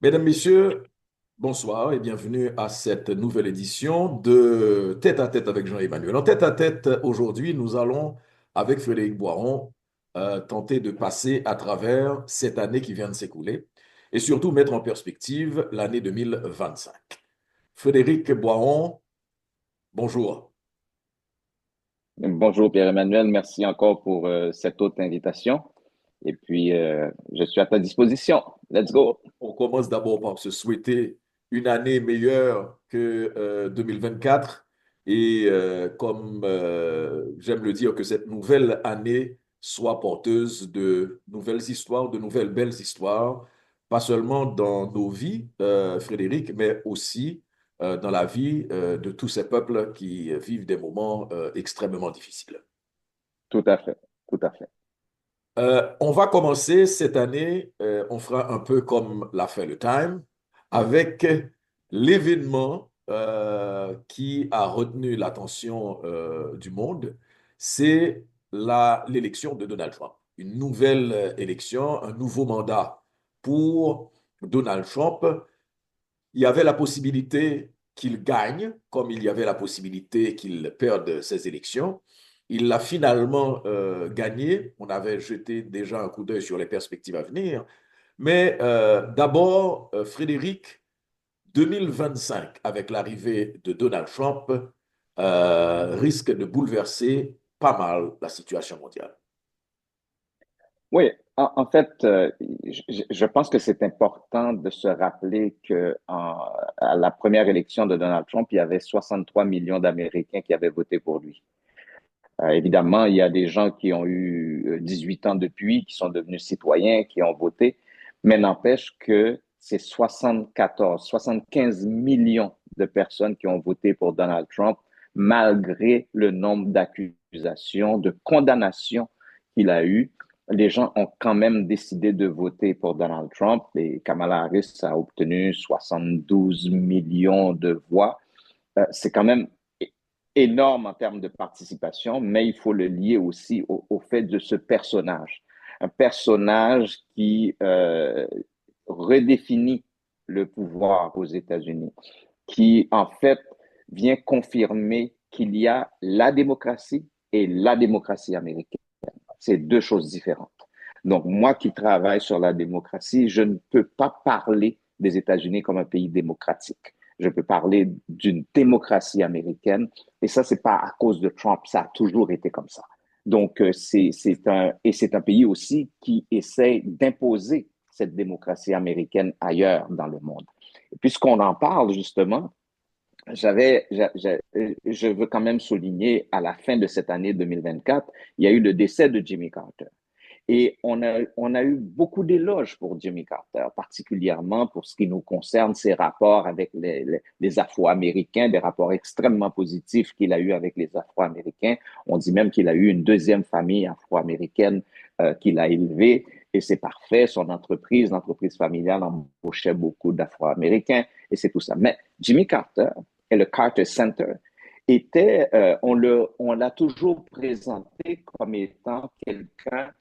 Mesdames, Messieurs, bonsoir et bienvenue à cette nouvelle édition de Tête à Tête avec Jean-Emmanuel. En tête à tête, aujourd'hui, nous allons, avec Frédéric Boiron, tenter de passer à travers cette année qui vient de s'écouler et surtout mettre en perspective l'année 2025. Frédéric Boiron, bonjour. Bonjour Pierre-Emmanuel, merci encore pour cette autre invitation. Et puis, je suis à ta disposition. Let's go. On commence d'abord par se souhaiter une année meilleure que 2024 et comme j'aime le dire, que cette nouvelle année soit porteuse de nouvelles histoires, de nouvelles belles histoires, pas seulement dans nos vies, Frédéric, mais aussi dans la vie de tous ces peuples qui vivent des moments extrêmement difficiles. Tout à fait, tout à fait. On va commencer cette année, on fera un peu comme l'a fait le Time, avec l'événement qui a retenu l'attention du monde, c'est l'élection de Donald Trump. Une nouvelle élection, un nouveau mandat pour Donald Trump. Il y avait la possibilité qu'il gagne, comme il y avait la possibilité qu'il perde ses élections. Il l'a finalement gagné. On avait jeté déjà un coup d'œil sur les perspectives à venir. Mais d'abord, Frédéric, 2025, avec l'arrivée de Donald Trump, risque de bouleverser pas mal la situation mondiale. Oui, en fait, je pense que c'est important de se rappeler à la première élection de Donald Trump, il y avait 63 millions d'Américains qui avaient voté pour lui. Évidemment, il y a des gens qui ont eu 18 ans depuis, qui sont devenus citoyens, qui ont voté, mais n'empêche que c'est 74, 75 millions de personnes qui ont voté pour Donald Trump, malgré le nombre d'accusations, de condamnations qu'il a eues. Les gens ont quand même décidé de voter pour Donald Trump et Kamala Harris a obtenu 72 millions de voix. C'est quand même énorme en termes de participation, mais il faut le lier aussi au fait de ce personnage. Un personnage qui redéfinit le pouvoir aux États-Unis, qui en fait vient confirmer qu'il y a la démocratie et la démocratie américaine. C'est deux choses différentes. Donc, moi qui travaille sur la démocratie, je ne peux pas parler des États-Unis comme un pays démocratique. Je peux parler d'une démocratie américaine. Et ça, c'est pas à cause de Trump. Ça a toujours été comme ça. Donc, c'est un pays aussi qui essaie d'imposer cette démocratie américaine ailleurs dans le monde. Et puisqu'on en parle, justement, je veux quand même souligner à la fin de cette année 2024, il y a eu le décès de Jimmy Carter. Et on a eu beaucoup d'éloges pour Jimmy Carter, particulièrement pour ce qui nous concerne, ses rapports avec les Afro-Américains, des rapports extrêmement positifs qu'il a eu avec les Afro-Américains. On dit même qu'il a eu une deuxième famille afro-américaine qu'il a élevée, et c'est parfait. Son entreprise, l'entreprise familiale, embauchait beaucoup d'Afro-Américains, et c'est tout ça. Mais Jimmy Carter et le Carter Center on l'a toujours présenté comme étant quelqu'un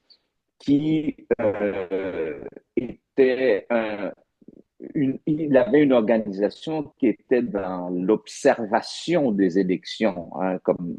qui était il avait une organisation qui était dans l'observation des élections, hein, comme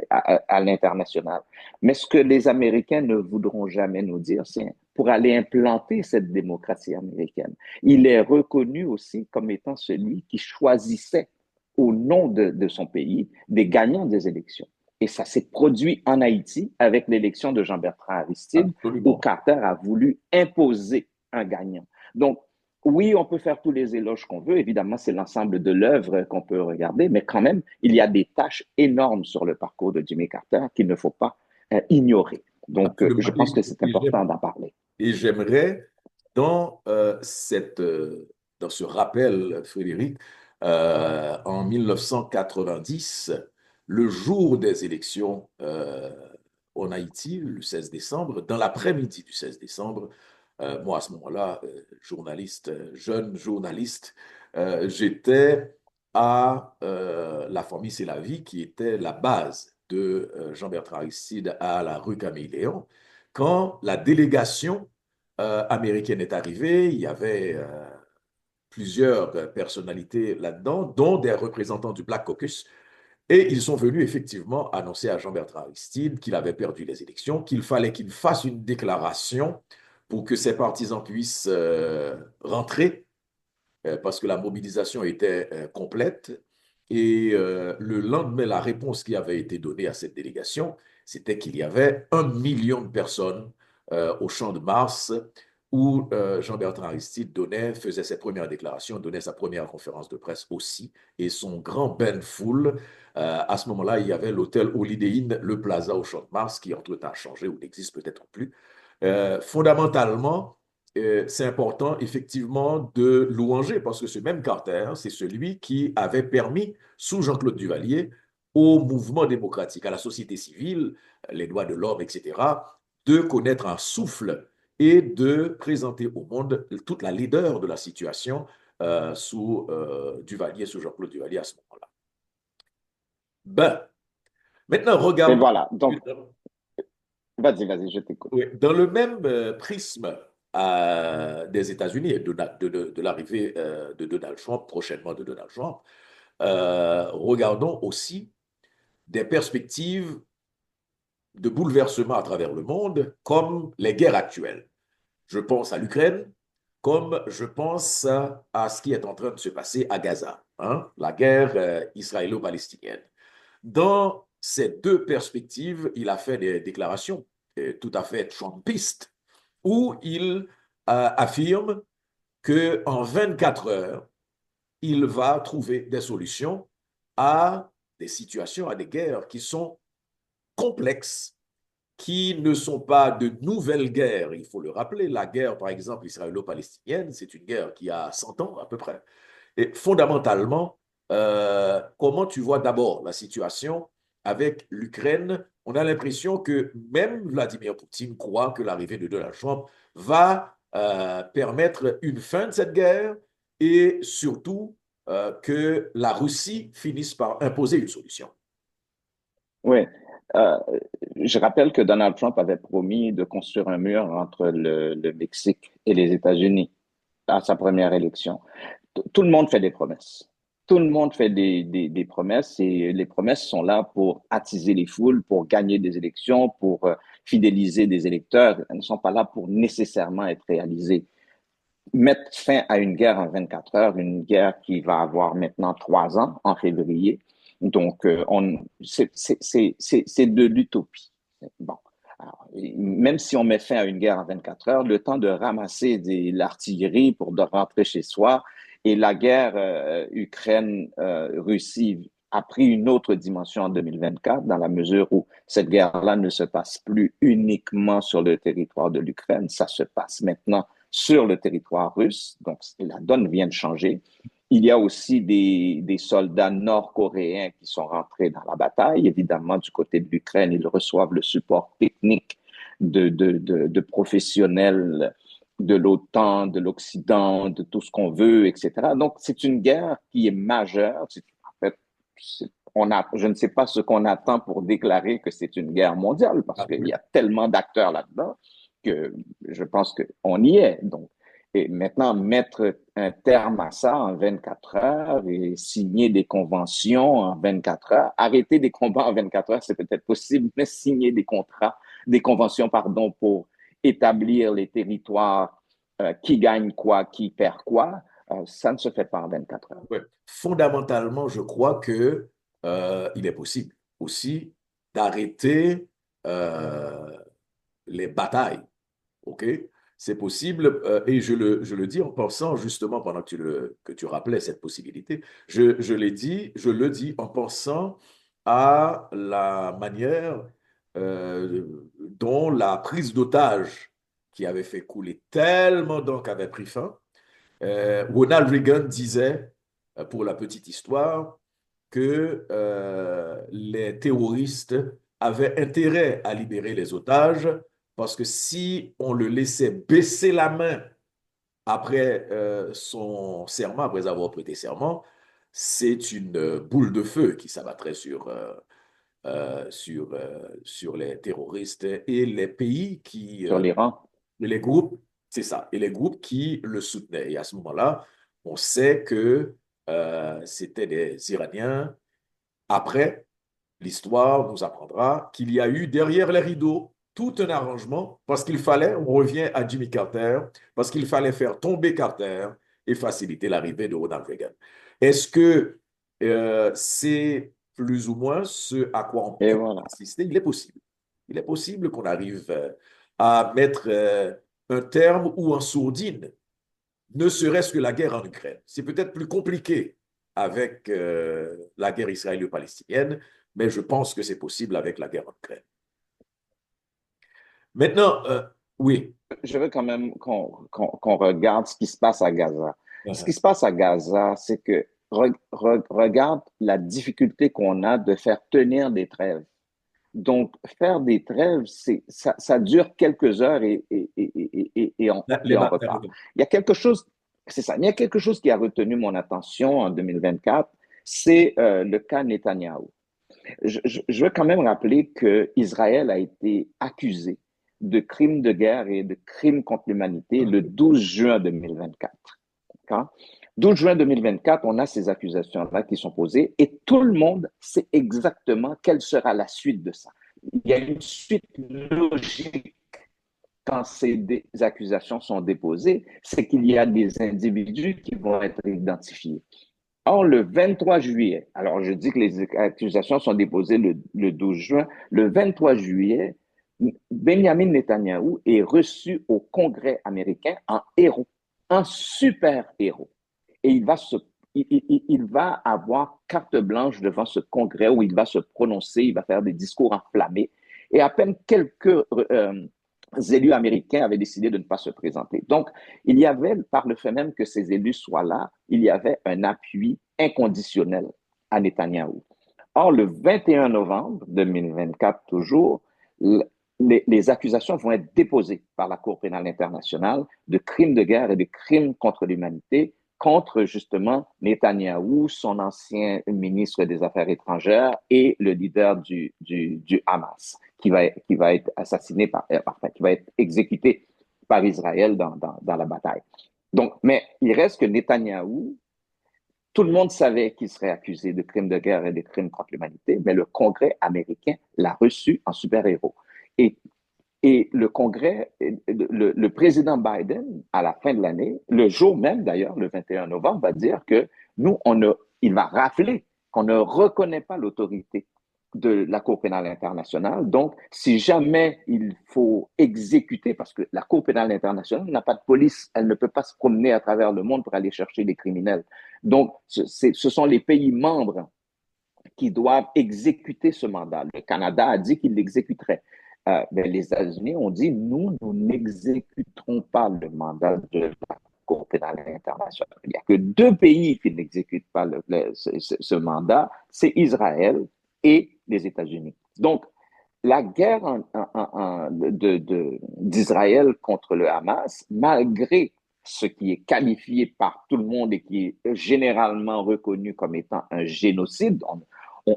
à l'international. Mais ce que les Américains ne voudront jamais nous dire, c'est pour aller implanter cette démocratie américaine. Il est reconnu aussi comme étant celui qui choisissait au nom de son pays des gagnants des élections. Et ça s'est produit en Haïti avec l'élection de Jean-Bertrand Aristide, où Absolument. Carter a voulu imposer un gagnant. Donc, oui, on peut faire tous les éloges qu'on veut. Évidemment, c'est l'ensemble de l'œuvre qu'on peut regarder, mais quand même, il y a des tâches énormes sur le parcours de Jimmy Carter qu'il ne faut pas ignorer. Donc, Absolument. je pense que c'est important d'en parler. Et j'aimerais, dans, dans ce rappel, Frédéric, en 1990, le jour des élections en Haïti, le 16 décembre, dans l'après-midi du 16 décembre, moi à ce moment-là, journaliste, jeune journaliste, j'étais à la famille C'est la vie, qui était la base de Jean-Bertrand Aristide à la rue Camille Léon. Quand la délégation américaine est arrivée, il y avait plusieurs personnalités là-dedans, dont des représentants du Black Caucus, et ils sont venus effectivement annoncer à Jean-Bertrand Aristide qu'il avait perdu les élections, qu'il fallait qu'il fasse une déclaration pour que ses partisans puissent rentrer parce que la mobilisation était complète. Et le lendemain, la réponse qui avait été donnée à cette délégation, c'était qu'il y avait 1 million de personnes au Champ de Mars où Jean-Bertrand Aristide faisait ses premières déclarations, donnait sa première conférence de presse aussi, et son grand bain full. À ce moment-là, il y avait l'hôtel Holiday Inn, le Plaza au Champ de Mars, qui entre-temps a changé ou n'existe peut-être plus. Fondamentalement, c'est important effectivement de louanger parce que ce même Carter, c'est celui qui avait permis, sous Jean-Claude Duvalier, au mouvement démocratique, à la société civile, les droits de l'homme, etc., de connaître un souffle et de présenter au monde toute la laideur de la situation sous Duvalier, sous Jean-Claude Duvalier à ce moment-là. Ben, maintenant, Et regarde, voilà. Donc, vas-y, je t'écoute. oui, dans le même prisme des États-Unis et de l'arrivée de Donald Trump, prochainement de Donald Trump, regardons aussi des perspectives de bouleversement à travers le monde, comme les guerres actuelles. Je pense à l'Ukraine, comme je pense à ce qui est en train de se passer à Gaza, hein, la guerre israélo-palestinienne. Dans ces deux perspectives, il a fait des déclarations tout à fait trumpistes où il affirme qu'en 24 heures, il va trouver des solutions à des situations, à des guerres qui sont complexes, qui ne sont pas de nouvelles guerres. Il faut le rappeler, la guerre, par exemple, israélo-palestinienne, c'est une guerre qui a 100 ans à peu près. Et fondamentalement, comment tu vois d'abord la situation avec l'Ukraine? On a l'impression que même Vladimir Poutine croit que l'arrivée de Donald Trump va permettre une fin de cette guerre et surtout que la Russie finisse par imposer une solution. Oui. Euh, je rappelle que Donald Trump avait promis de construire un mur entre le Mexique et les États-Unis à sa première élection. Tout le monde fait des promesses. Tout le monde fait des promesses et les promesses sont là pour attiser les foules, pour gagner des élections, pour fidéliser des électeurs. Elles ne sont pas là pour nécessairement être réalisées. Mettre fin à une guerre en 24 heures, une guerre qui va avoir maintenant 3 ans en février. Donc, c'est de l'utopie. Bon. Alors, même si on met fin à une guerre en 24 heures, le temps de ramasser de l'artillerie pour de rentrer chez soi et la guerre Ukraine-Russie a pris une autre dimension en 2024 dans la mesure où cette guerre-là ne se passe plus uniquement sur le territoire de l'Ukraine, ça se passe maintenant sur le territoire russe. Donc, la donne vient de changer. Il y a aussi des soldats nord-coréens qui sont rentrés dans la bataille. Évidemment, du côté de l'Ukraine, ils reçoivent le support technique de professionnels de l'OTAN, de l'Occident, de tout ce qu'on veut, etc. Donc, c'est une guerre qui est majeure. En fait, je ne sais pas ce qu'on attend pour déclarer que c'est une guerre mondiale, parce qu'il y a tellement d'acteurs là-dedans que je pense qu'on y est. Donc, et maintenant, mettre un terme à ça en 24 heures et signer des conventions en 24 heures, arrêter des combats en 24 heures, c'est peut-être possible, mais signer des conventions, pardon, pour établir les territoires, qui gagne quoi, qui perd quoi, ça ne se fait pas en 24 heures. Ouais. Fondamentalement, je crois que il est possible aussi d'arrêter euh, les batailles. OK? C'est possible, et je le dis en pensant justement pendant que tu rappelais cette possibilité, je le dis en pensant à la manière dont la prise d'otage qui avait fait couler tellement d'encre avait pris fin. Ronald Reagan disait, pour la petite histoire, que les terroristes avaient intérêt à libérer les otages parce que si on le laissait baisser la main après son serment, après avoir prêté serment, c'est une boule de feu qui s'abattrait sur les terroristes et les pays sur l'Iran. les groupes, c'est ça, et les groupes qui le soutenaient. Et à ce moment-là, on sait que c'était des Iraniens. Après, l'histoire nous apprendra qu'il y a eu derrière les rideaux tout un arrangement parce qu'il fallait, on revient à Jimmy Carter, parce qu'il fallait faire tomber Carter et faciliter l'arrivée de Ronald Reagan. Est-ce que c'est plus ou moins ce à quoi on Et peut voilà. assister? Il est possible. Il est possible qu'on arrive à mettre un terme ou en sourdine, ne serait-ce que la guerre en Ukraine. C'est peut-être plus compliqué avec la guerre israélo-palestinienne, mais je pense que c'est possible avec la guerre en Ukraine. Maintenant, oui. Je veux quand même qu'on regarde ce qui se passe à Gaza. Ce qui Uh-huh. se passe à Gaza, c'est que regarde la difficulté qu'on a de faire tenir des trêves. Donc, faire des trêves, ça dure quelques heures et on repart. Raison. Il y a quelque chose, c'est ça, il y a quelque chose qui a retenu mon attention en 2024, c'est le cas Netanyahou. Je veux quand même rappeler que Israël a été accusé de crimes de guerre et de crimes contre l'humanité le 12 juin 2024. D'accord? 12 juin 2024, on a ces accusations-là qui sont posées et tout le monde sait exactement quelle sera la suite de ça. Il y a une suite logique quand ces accusations sont déposées, c'est qu'il y a des individus qui vont être identifiés. Or, le 23 juillet, alors je dis que les accusations sont déposées le 12 juin, le 23 juillet, Benjamin Netanyahou est reçu au Congrès américain en héros, un super héros. Et il va avoir carte blanche devant ce Congrès où il va se prononcer, il va faire des discours enflammés. Et à peine quelques élus américains avaient décidé de ne pas se présenter. Donc, il y avait, par le fait même que ces élus soient là, il y avait un appui inconditionnel à Netanyahou. Or, le 21 novembre 2024, toujours, les accusations vont être déposées par la Cour pénale internationale de crimes de guerre et de crimes contre l'humanité contre justement Netanyahou, son ancien ministre des Affaires étrangères et le leader du Hamas, qui va être assassiné enfin, qui va être exécuté par Israël dans la bataille. Donc, mais il reste que Netanyahou, tout le monde savait qu'il serait accusé de crimes de guerre et de crimes contre l'humanité, mais le Congrès américain l'a reçu en super-héros. Et le Congrès, le président Biden, à la fin de l'année, le jour même d'ailleurs, le 21 novembre, va dire que nous, il va rappeler qu'on ne reconnaît pas l'autorité de la Cour pénale internationale. Donc, si jamais il faut exécuter, parce que la Cour pénale internationale n'a pas de police, elle ne peut pas se promener à travers le monde pour aller chercher les criminels. Donc, ce sont les pays membres qui doivent exécuter ce mandat. Le Canada a dit qu'il l'exécuterait. Ben, les États-Unis ont dit, nous n'exécuterons pas le mandat de la Cour pénale internationale. Il n'y a que deux pays qui n'exécutent pas ce mandat, c'est Israël et les États-Unis. Donc, la guerre d'Israël contre le Hamas, malgré ce qui est qualifié par tout le monde et qui est généralement reconnu comme étant un génocide,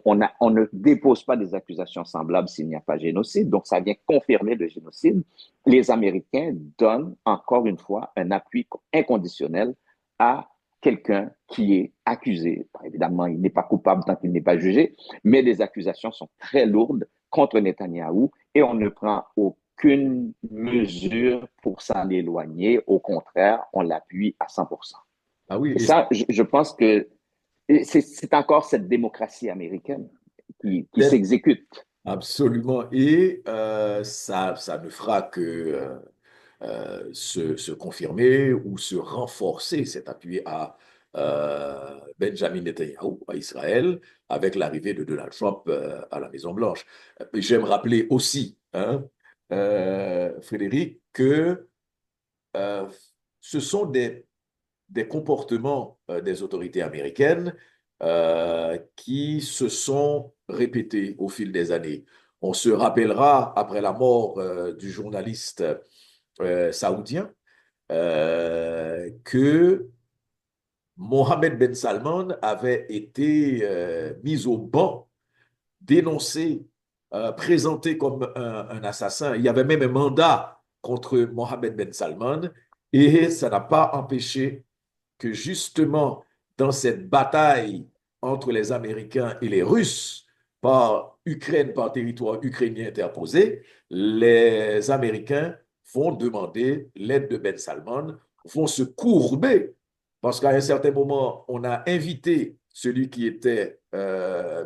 on ne dépose pas des accusations semblables s'il n'y a pas génocide, donc ça vient confirmer le génocide. Les Américains donnent encore une fois un appui inconditionnel à quelqu'un qui est accusé. Évidemment, il n'est pas coupable tant qu'il n'est pas jugé, mais les accusations sont très lourdes contre Netanyahou et on ne prend aucune mesure pour s'en éloigner. Au contraire, on l'appuie à 100%. Ah oui, Et ça, je pense que c'est encore cette démocratie américaine qui s'exécute. absolument. Et ça ne fera que se confirmer ou se renforcer cet appui à Benjamin Netanyahu, à Israël, avec l'arrivée de Donald Trump à la Maison-Blanche. J'aime rappeler aussi, hein, Frédéric, que euh, ce sont des comportements des autorités américaines qui se sont répétés au fil des années. On se rappellera, après la mort du journaliste saoudien, que Mohammed Ben Salman avait été mis au banc, dénoncé, présenté comme un assassin. Il y avait même un mandat contre Mohammed Ben Salman et ça n'a pas empêché que justement dans cette bataille entre les Américains et les Russes par Ukraine, par territoire ukrainien interposé, les Américains vont demander l'aide de Ben Salman, vont se courber parce qu'à un certain moment, on a invité celui qui était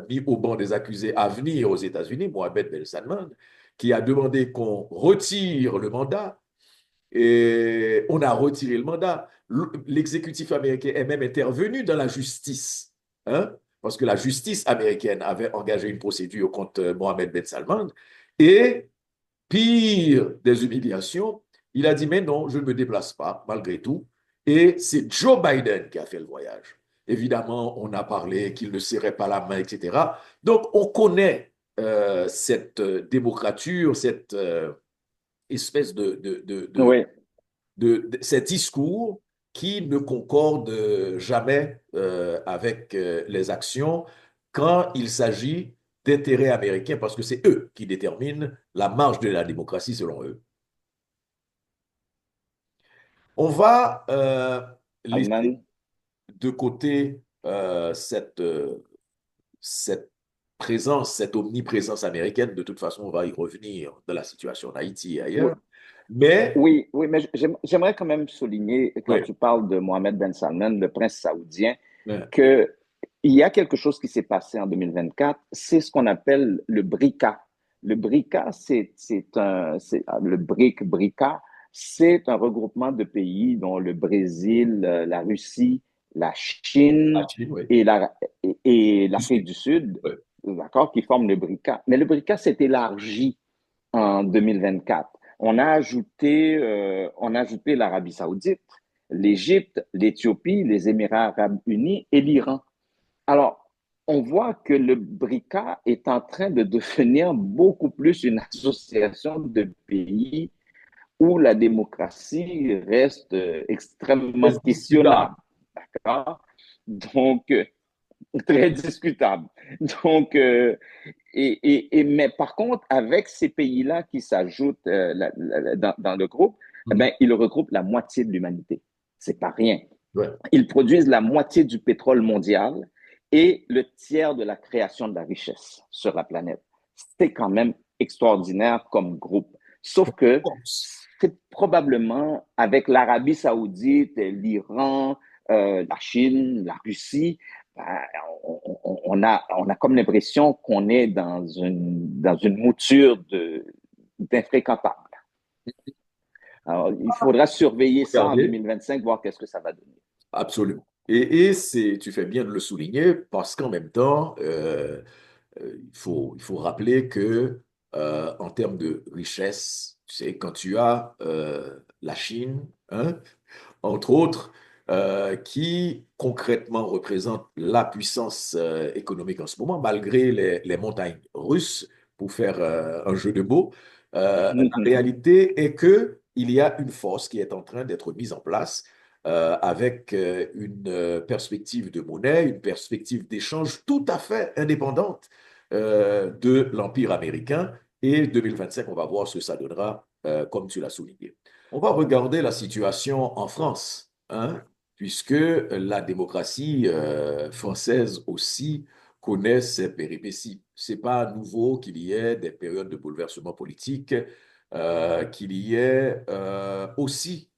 mis au banc des accusés à venir aux États-Unis, Mohamed Ben Salman, qui a demandé qu'on retire le mandat et on a retiré le mandat. L'exécutif américain est même intervenu dans la justice, hein, parce que la justice américaine avait engagé une procédure contre Mohamed Ben Salman. Et pire des humiliations, il a dit, mais non, je ne me déplace pas, malgré tout. Et c'est Joe Biden qui a fait le voyage. Évidemment, on a parlé qu'il ne serrait pas la main, etc. Donc, on connaît cette démocrature, cette espèce Oui, ces discours qui ne concordent jamais avec les actions quand il s'agit d'intérêts américains, parce que c'est eux qui déterminent la marge de la démocratie selon eux. On va laisser Ayman. de côté cette présence, cette omniprésence américaine. De toute façon, on va y revenir dans la situation en Haïti et Oui, ailleurs. Mais, oui, oui, mais j'aimerais quand même souligner, quand oui, tu parles de Mohamed Ben Salman, le prince saoudien, oui, que il y a quelque chose qui s'est passé en 2024, c'est ce qu'on appelle le BRICA. Le BRICA, le BRICA, c'est un regroupement de pays dont le Brésil, la Russie, la la Chine Chine, oui, et du l'Afrique Sud, du Sud, oui, d'accord, qui forment le BRICA. Mais le BRICA s'est élargi en 2024. On a ajouté l'Arabie saoudite, l'Égypte, l'Éthiopie, les Émirats arabes unis et l'Iran. Alors, on voit que le BRICA est en train de devenir beaucoup plus une association de pays où la démocratie reste extrêmement c'est discutable. questionnable. D'accord? Donc, très discutable. Donc, mais par contre, avec ces pays-là qui s'ajoutent dans le groupe, eh Mhm. ben, ils regroupent la moitié de l'humanité. C'est pas rien. Ouais. Ils produisent la moitié du pétrole mondial et le tiers de la création de la richesse sur la planète. C'est quand même extraordinaire comme groupe. Sauf que c'est probablement avec l'Arabie saoudite, l'Iran, la Chine, la Russie, ben, on a comme l'impression qu'on est dans une mouture d'infréquentable. Alors, il faudra surveiller ça en Regardez, 2025, voir qu'est-ce que ça va donner. absolument. Et tu fais bien de le souligner parce qu'en même temps, il faut rappeler que en termes de richesse, tu sais, quand tu as la Chine, hein, entre autres, qui concrètement représente la puissance économique en ce moment, malgré les montagnes russes, pour faire un jeu de mots. La réalité est que il y a une force qui est en train d'être mise en place avec une perspective de monnaie, une perspective d'échange tout à fait indépendante de l'Empire américain. Et 2025, on va voir ce que ça donnera, comme tu l'as souligné. On va regarder la situation en France, hein, puisque la démocratie française aussi connaît ses péripéties. C'est pas nouveau qu'il y ait des périodes de bouleversement politique, qu'il y ait aussi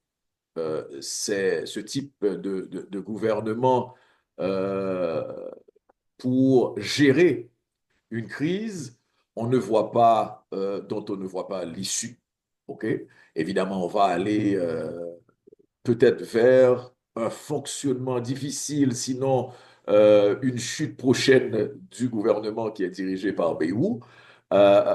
ce type de gouvernement euh, pour gérer une crise dont on ne voit pas l'issue. OK? Évidemment, on va aller peut-être vers un fonctionnement difficile, sinon une chute prochaine du gouvernement qui est dirigé par Bayrou.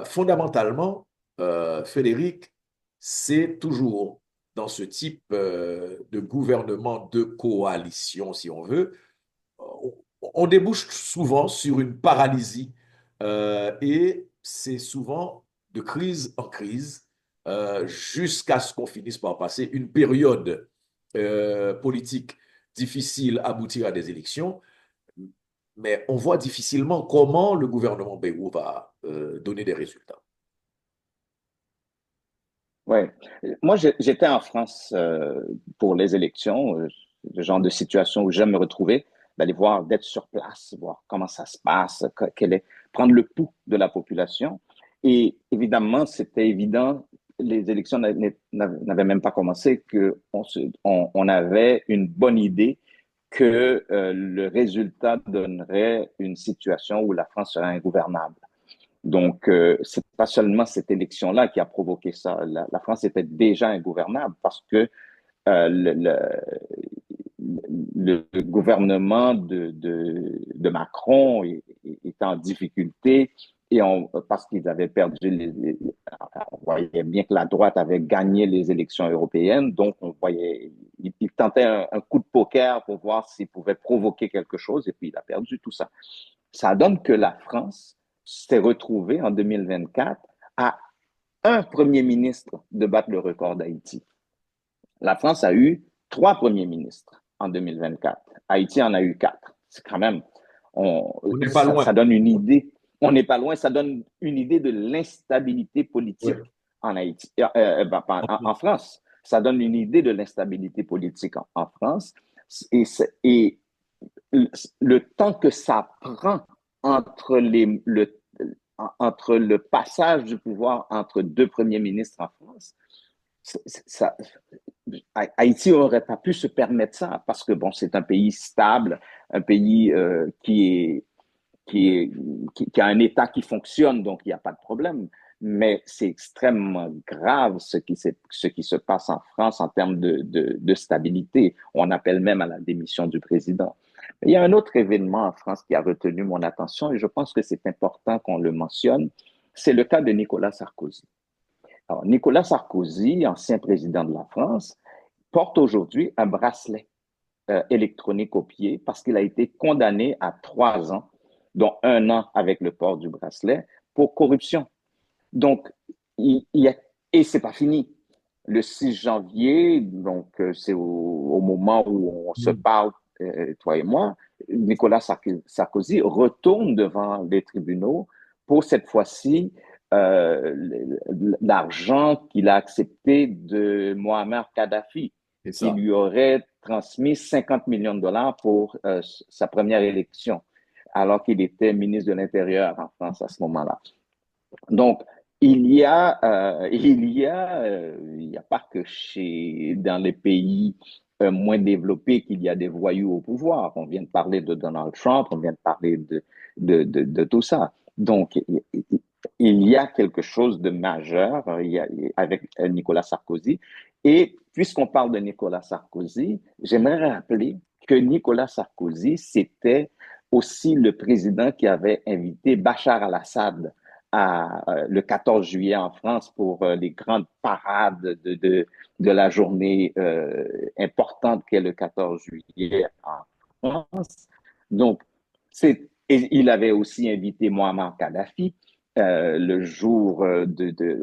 Fondamentalement, Frédéric, c'est toujours dans ce type de gouvernement de coalition, si on veut, on débouche souvent sur une paralysie et c'est souvent de crise en crise jusqu'à ce qu'on finisse par passer une période politique difficile aboutir à des élections, mais on voit difficilement comment le gouvernement Bayrou va donner des résultats. Oui. Moi, j'étais en France pour les élections, le genre de situation où j'aime me retrouver, d'aller voir, d'être sur place, voir comment ça se passe, prendre le pouls de la population. Et évidemment, c'était évident, les élections n'avaient même pas commencé, on avait une bonne idée que le résultat donnerait une situation où la France serait ingouvernable. Donc, c'est pas seulement cette élection-là qui a provoqué ça. La France était déjà ingouvernable parce que euh, le, le, le gouvernement de Macron est en difficulté et parce qu'ils avaient perdu on voyait bien que la droite avait gagné les élections européennes, donc on voyait, il tentait un coup de poker pour voir s'il pouvait provoquer quelque chose et puis il a perdu tout ça. Ça donne que la France s'est retrouvée en 2024 à un premier ministre de battre le record d'Haïti. La France a eu 3 premiers ministres en 2024. Haïti en a eu 4. C'est quand même, On n'est pas ça loin. donne une idée. On n'est pas loin, ça donne une idée de l'instabilité politique Ouais. en Haïti, en France. Ça donne une idée de l'instabilité politique en France. Et, et le temps que ça prend entre, entre le passage du pouvoir entre 2 premiers ministres en France, ça, Haïti n'aurait pas pu se permettre ça parce que bon, c'est un pays stable, un pays qui a un État qui fonctionne, donc il n'y a pas de problème. Mais c'est extrêmement grave ce qui se passe en France en termes de stabilité. On appelle même à la démission du président. Il y a un autre événement en France qui a retenu mon attention et je pense que c'est important qu'on le mentionne. C'est le cas de Nicolas Sarkozy. Alors, Nicolas Sarkozy, ancien président de la France, porte aujourd'hui un bracelet électronique au pied parce qu'il a été condamné à 3 ans, dont 1 an avec le port du bracelet, pour corruption. Donc, et c'est pas fini. Le 6 janvier, donc c'est au moment où on se Mm. parle, toi et moi, Nicolas Sarkozy retourne devant les tribunaux pour cette fois-ci l'argent qu'il a accepté de Mohamed Kadhafi, C'est qui ça. lui aurait transmis 50 millions de dollars pour sa première élection, alors qu'il était ministre de l'Intérieur en France à ce moment-là. Donc, il y a pas que dans les pays moins développés qu'il y a des voyous au pouvoir. On vient de parler de Donald Trump, on vient de parler de tout ça. Donc, il y a quelque chose de majeur avec Nicolas Sarkozy. Et puisqu'on parle de Nicolas Sarkozy, j'aimerais rappeler que Nicolas Sarkozy, c'était aussi le président qui avait invité Bachar al-Assad le 14 juillet en France pour les grandes parades de la journée importante qu'est le 14 juillet en France. Donc, et il avait aussi invité Muammar Kadhafi le jour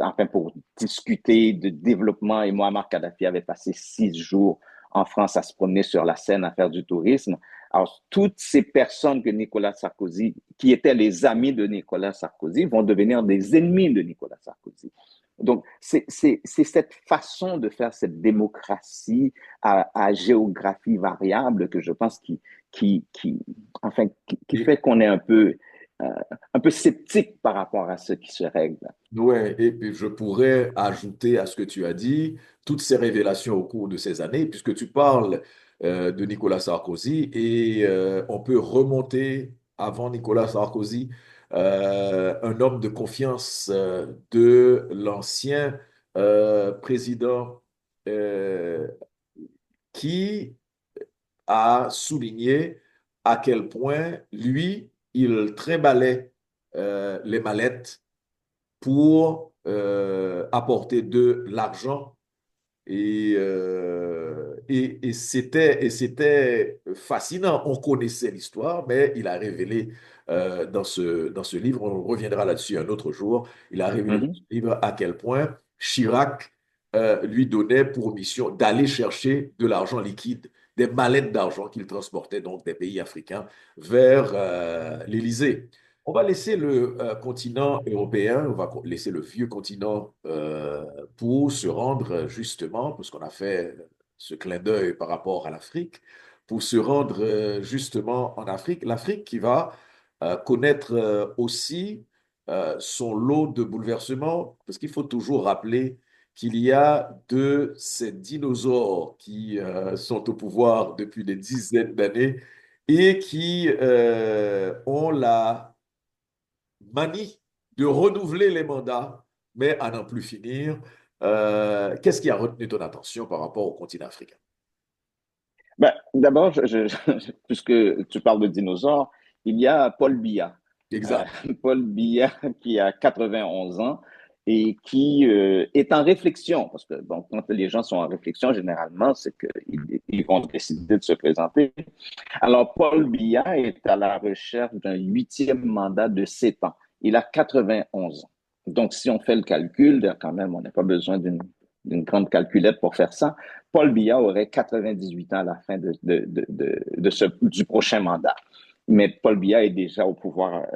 enfin pour discuter de développement et Muammar Kadhafi avait passé 6 jours en France à se promener sur la Seine, à faire du tourisme. Alors, toutes ces personnes que Nicolas Sarkozy, qui étaient les amis de Nicolas Sarkozy, vont devenir des ennemis de Nicolas Sarkozy. Donc, c'est cette façon de faire cette démocratie à géographie variable que je pense qui Et, fait qu'on est un peu sceptique par rapport à ce qui se règle. ouais, et puis je pourrais ajouter à ce que tu as dit toutes ces révélations au cours de ces années, puisque tu parles de Nicolas Sarkozy, et on peut remonter avant Nicolas Sarkozy, un homme de confiance de l'ancien président euh, qui a souligné à quel point lui, il trimballait les mallettes pour apporter de l'argent et c'était fascinant. On connaissait l'histoire, mais il a révélé dans ce livre, on reviendra là-dessus un autre jour, il a révélé dans Mm-hmm. ce livre à quel point Chirac lui donnait pour mission d'aller chercher de l'argent liquide des mallettes d'argent qu'ils transportaient donc des pays africains vers l'Élysée. On va laisser le continent européen, on va laisser le vieux continent pour se rendre justement, parce qu'on a fait ce clin d'œil par rapport à l'Afrique, pour se rendre justement en Afrique. L'Afrique qui va connaître aussi son lot de bouleversements, parce qu'il faut toujours rappeler qu'il y a de ces dinosaures qui sont au pouvoir depuis des dizaines d'années et qui ont la manie de renouveler les mandats, mais à n'en plus finir. Qu'est-ce qui a retenu ton attention par rapport au continent africain? Ben, d'abord, puisque tu parles de dinosaures, il y a Paul Biya. Euh, Exact. Paul Biya qui a 91 ans et qui est en réflexion, parce que bon, quand les gens sont en réflexion, généralement, c'est qu'ils vont décider de se présenter. Alors, Paul Biya est à la recherche d'un huitième mandat de 7 ans. Il a 91 ans. Donc, si on fait le calcul, quand même, on n'a pas besoin d'une grande calculette pour faire ça. Paul Biya aurait 98 ans à la fin du prochain mandat. Mais Paul Biya est déjà au pouvoir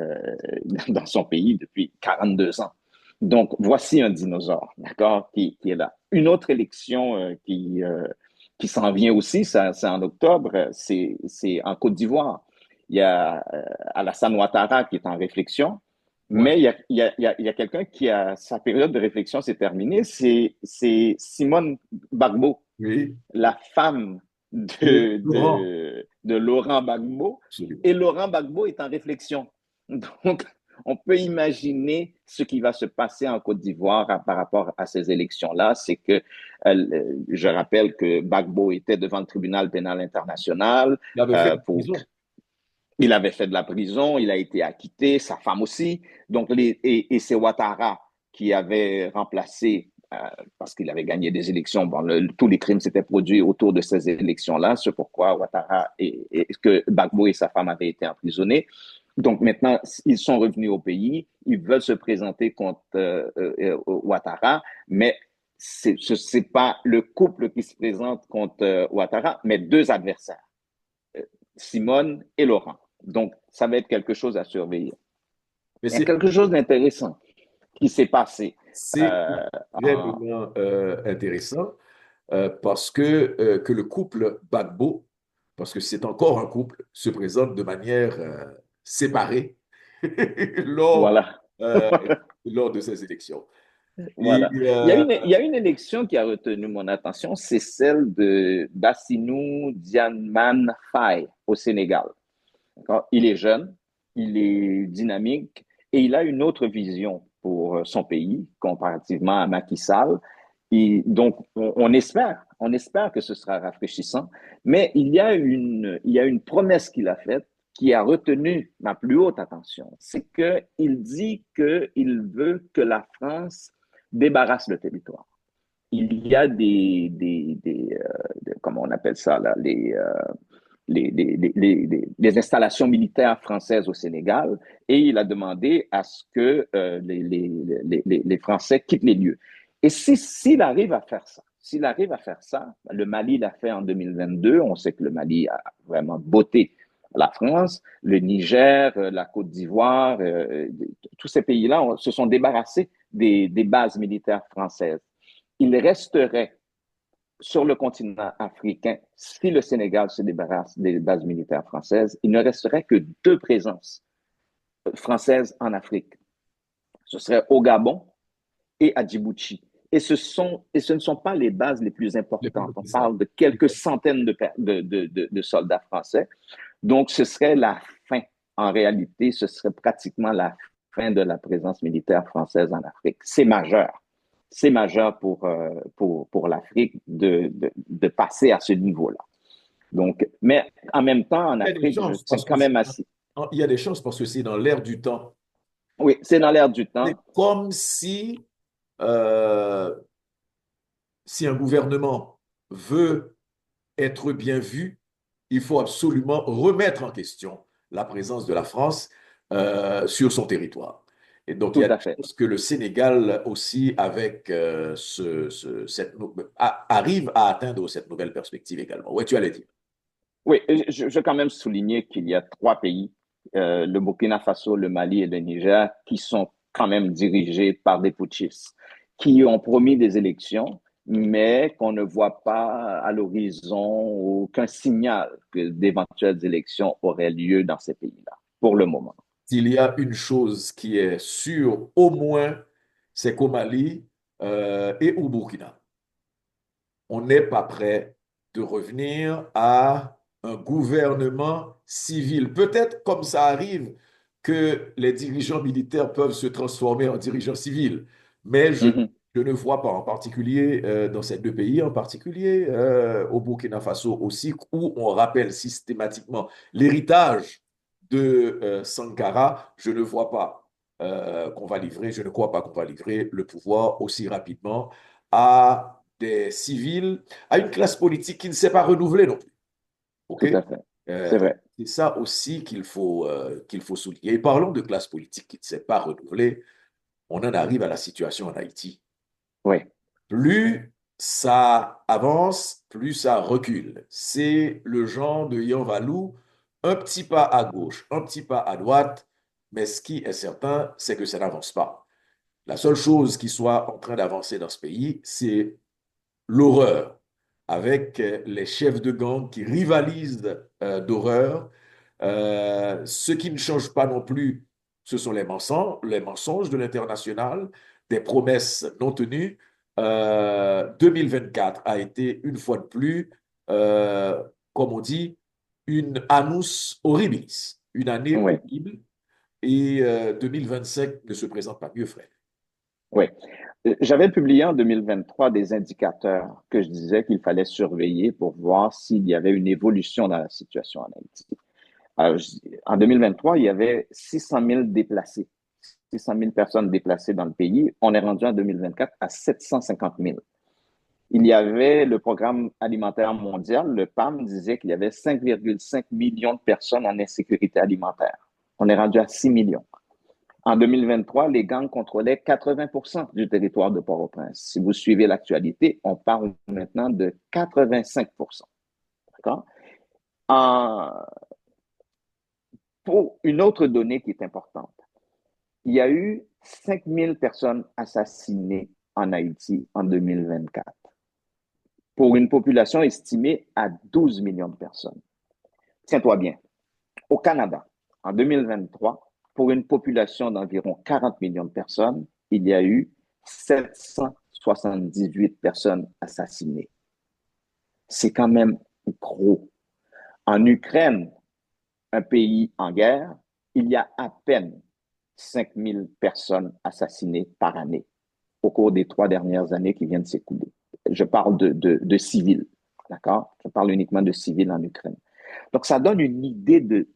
dans son pays depuis 42 ans. Donc, voici un dinosaure, d'accord, qui est là. Une autre élection qui s'en vient aussi, c'est en octobre, c'est en Côte d'Ivoire. Il y a Alassane Ouattara qui est en réflexion, Ouais. mais il y a quelqu'un qui a sa période de réflexion s'est terminée, c'est Simone Gbagbo, Oui. la femme Et Laurent, de Laurent Gbagbo, absolument. et Laurent Gbagbo est en réflexion. Donc, on peut imaginer ce qui va se passer en Côte d'Ivoire par rapport à ces élections-là. C'est que, je rappelle que Gbagbo était devant le tribunal pénal international Il avait fait pour prison. il avait fait de la prison, il a été acquitté, sa femme aussi. Donc, et c'est Ouattara qui avait remplacé, parce qu'il avait gagné des élections. Bon, tous les crimes s'étaient produits autour de ces élections-là. C'est pourquoi Ouattara que Gbagbo et sa femme avaient été emprisonnés. Donc maintenant, ils sont revenus au pays. Ils veulent se présenter contre Ouattara, mais c'est pas le couple qui se présente contre Ouattara, mais deux adversaires, Simone et Laurent. Donc, ça va être quelque chose à surveiller. Mais Il y a quelque chose d'intéressant qui s'est passé. c'est Euh, en... vraiment intéressant parce que le couple Gbagbo, parce que c'est encore un couple, se présente de manière séparée lors, Voilà. euh, lors de ces élections. Et Voilà. Il y a une élection qui a retenu mon attention, c'est celle de Bassirou Diomaye Faye au Sénégal. Il est jeune, il est dynamique et il a une autre vision pour son pays comparativement à Macky Sall. Et donc, on espère que ce sera rafraîchissant, mais il y a une promesse qu'il a faite qui a retenu ma plus haute attention. C'est qu'il dit qu'il veut que la France débarrasse le territoire. Il y a comment on appelle ça, là, les installations militaires françaises au Sénégal et il a demandé à ce que les Français quittent les lieux. Et s'il arrive à faire ça, le Mali l'a fait en 2022, on sait que le Mali a vraiment botté la France, le Niger, la Côte d'Ivoire, tous ces pays-là se sont débarrassés des bases militaires françaises. Il resterait sur le continent africain, si le Sénégal se débarrasse des bases militaires françaises, il ne resterait que deux présences françaises en Afrique. Ce serait au Gabon et à Djibouti. Et ce ne sont pas les bases les plus importantes. On parle de quelques centaines de soldats français. Donc, ce serait la fin. En réalité, ce serait pratiquement la fin de la présence militaire française en Afrique. C'est majeur. C'est majeur pour l'Afrique de passer à ce niveau-là. Donc, mais en même temps, en il y a des Afrique, je chances tiens parce que quand même assez. il y a des chances parce que c'est dans l'air du temps. Oui, c'est dans l'air du C'est temps. comme si euh, si un gouvernement veut être bien vu, il faut absolument remettre en question la présence de la France sur son territoire. Et donc, il y Tout a des à fait. chances que le Sénégal aussi, avec arrive à atteindre cette nouvelle perspective également. Oui, tu allais dire. Oui, je veux quand même souligner qu'il y a trois pays, le Burkina Faso, le Mali et le Niger, qui sont quand même dirigés par des putschistes, qui ont promis des élections, mais qu'on ne voit pas à l'horizon aucun signal que d'éventuelles élections auraient lieu dans ces pays-là, pour le moment. S'il y a une chose qui est sûre, au moins, c'est qu'au Mali et au Burkina, on n'est pas prêt de revenir à un gouvernement civil. Peut-être comme ça arrive que les dirigeants militaires peuvent se transformer en dirigeants civils, mais Mhm. je ne vois pas, en particulier dans ces deux pays, en particulier au Burkina Faso aussi, où on rappelle systématiquement l'héritage de Sankara, je ne vois pas qu'on va livrer, je ne crois pas qu'on va livrer le pouvoir aussi rapidement à des civils, à une classe politique qui ne s'est pas renouvelée non plus. OK? Tout à fait. C'est Donc, vrai. c'est ça aussi qu'il faut souligner. Et parlons de classe politique qui ne s'est pas renouvelée. On en arrive à la situation en Haïti. Oui, Plus ça avance, plus ça recule. C'est le genre de Yanvalou, un petit pas à gauche, un petit pas à droite, mais ce qui est certain, c'est que ça n'avance pas. La seule chose qui soit en train d'avancer dans ce pays, c'est l'horreur, avec les chefs de gang qui rivalisent d'horreur. Ce qui ne change pas non plus, ce sont les mensonges de l'international, des promesses non tenues. 2024 a été une fois de plus, euh, comme on dit, une annus horribilis, une année oui, horrible, et 2025 ne se présente pas mieux, frère. oui. J'avais publié en 2023 des indicateurs que je disais qu'il fallait surveiller pour voir s'il y avait une évolution dans la situation en Haïti. En 2023, il y avait 600 000 déplacés, 600 000 personnes déplacées dans le pays. On est rendu en 2024 à 750 000. Il y avait le programme alimentaire mondial, le PAM, disait qu'il y avait 5,5 millions de personnes en insécurité alimentaire. On est rendu à 6 millions. En 2023, les gangs contrôlaient 80% du territoire de Port-au-Prince. Si vous suivez l'actualité, on parle maintenant de 85%. D'accord? En, pour une autre donnée qui est importante, il y a eu 5000 personnes assassinées en Haïti en 2024 pour une population estimée à 12 millions de personnes. Tiens-toi bien, au Canada, en 2023, pour une population d'environ 40 millions de personnes, il y a eu 778 personnes assassinées. C'est quand même gros. En Ukraine, un pays en guerre, il y a à peine 5000 personnes assassinées par année au cours des 3 dernières années qui viennent de s'écouler. Je parle de civils, d'accord? Je parle uniquement de civils en Ukraine. Donc, ça donne une idée de,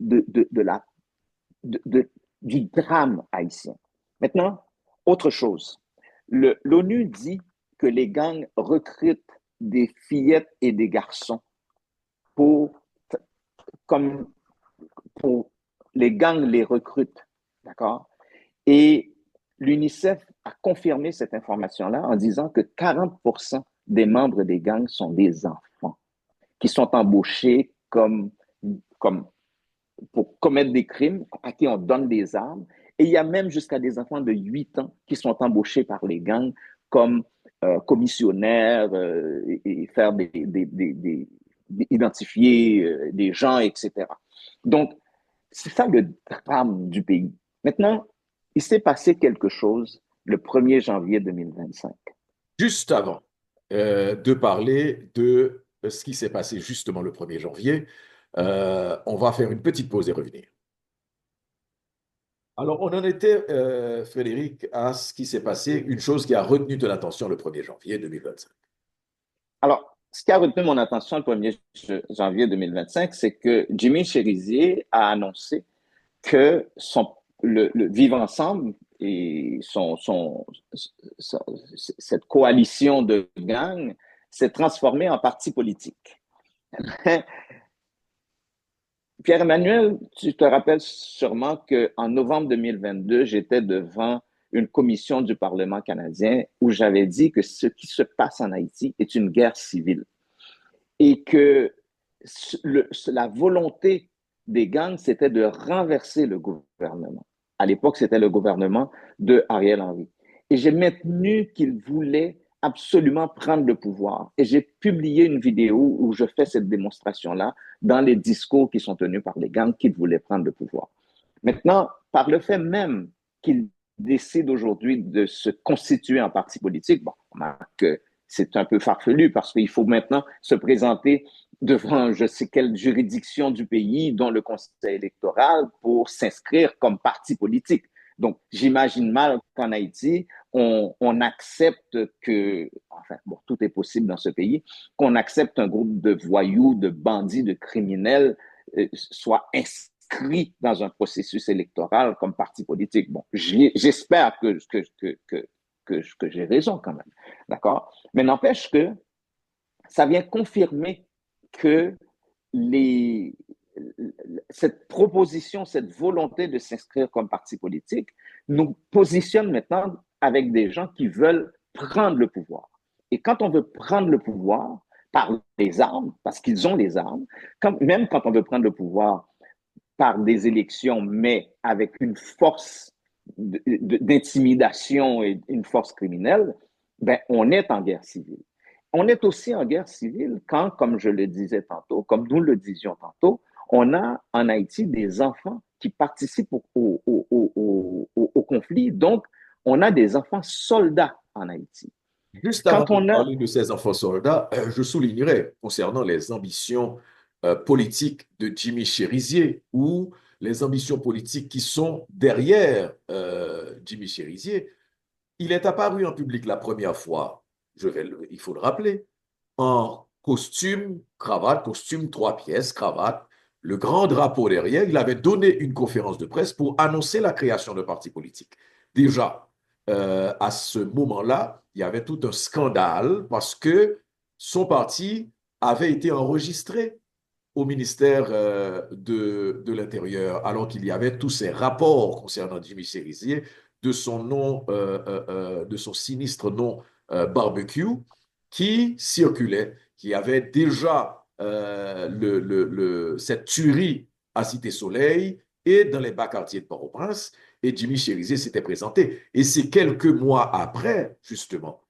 du drame haïtien. Maintenant, autre chose. L'ONU dit que les gangs recrutent des fillettes et des garçons pour, comme pour les gangs les recrutent, d'accord? Et l'UNICEF a confirmé cette information-là en disant que 40% des membres des gangs sont des enfants qui sont embauchés comme pour commettre des crimes, à qui on donne des armes. Et il y a même jusqu'à des enfants de 8 ans qui sont embauchés par les gangs comme commissionnaires et faire identifier des gens, etc. Donc, c'est ça le drame du pays. Maintenant, il s'est passé quelque chose le 1er janvier 2025. Juste avant de parler de ce qui s'est passé justement le 1er janvier, on va faire une petite pause et revenir. Alors, on en était, Frédéric, à ce qui s'est passé, une chose qui a retenu de l'attention le 1er janvier 2025. Alors, ce qui a retenu mon attention le 1er janvier 2025, c'est que Jimmy Cherizier a annoncé que le Vivre Ensemble et cette coalition de gangs s'est transformée en parti politique. Pierre-Emmanuel, tu te rappelles sûrement qu'en novembre 2022, j'étais devant une commission du Parlement canadien où j'avais dit que ce qui se passe en Haïti est une guerre civile et que la volonté des gangs, c'était de renverser le gouvernement. À l'époque, c'était le gouvernement de Ariel Henry. Et j'ai maintenu qu'ils voulaient absolument prendre le pouvoir. Et j'ai publié une vidéo où je fais cette démonstration-là dans les discours qui sont tenus par les gangs qui voulaient prendre le pouvoir. Maintenant, par le fait même qu'ils décident aujourd'hui de se constituer en parti politique, bon, on remarque que c'est un peu farfelu parce qu'il faut maintenant se présenter devant je sais quelle juridiction du pays, dont le conseil électoral, pour s'inscrire comme parti politique. Donc, j'imagine mal qu'en Haïti, on accepte que, enfin, bon, tout est possible dans ce pays, qu'on accepte un groupe de voyous, de bandits, de criminels soit inscrit dans un processus électoral comme parti politique. Bon, j'espère que j'ai raison quand même. D'accord? Mais n'empêche que ça vient confirmer que les, cette proposition, cette volonté de s'inscrire comme parti politique nous positionne maintenant avec des gens qui veulent prendre le pouvoir. Et quand on veut prendre le pouvoir par les armes, parce qu'ils ont les armes, même quand on veut prendre le pouvoir par des élections, mais avec une force d'intimidation et une force criminelle, ben, on est en guerre civile. On est aussi en guerre civile quand, comme je le disais tantôt, comme nous le disions tantôt, on a en Haïti des enfants qui participent au conflit. Donc, on a des enfants soldats en Haïti. Juste avant Quand de on a... parler de ces enfants soldats, je soulignerai concernant les ambitions politiques de Jimmy Chérizier ou les ambitions politiques qui sont derrière Jimmy Chérizier. Il est apparu en public la première fois, il faut le rappeler, en costume, cravate, costume 3 pièces, cravate, le grand drapeau derrière. Il avait donné une conférence de presse pour annoncer la création d'un parti politique. Déjà, à ce moment-là, il y avait tout un scandale parce que son parti avait été enregistré au ministère de l'Intérieur, alors qu'il y avait tous ces rapports concernant Jimmy Chérizier, de son nom, de son sinistre nom barbecue, qui circulait, qui avait déjà cette tuerie à Cité-Soleil et dans les bas quartiers de Port-au-Prince, et Jimmy Chérizier s'était présenté. Et c'est quelques mois après, justement,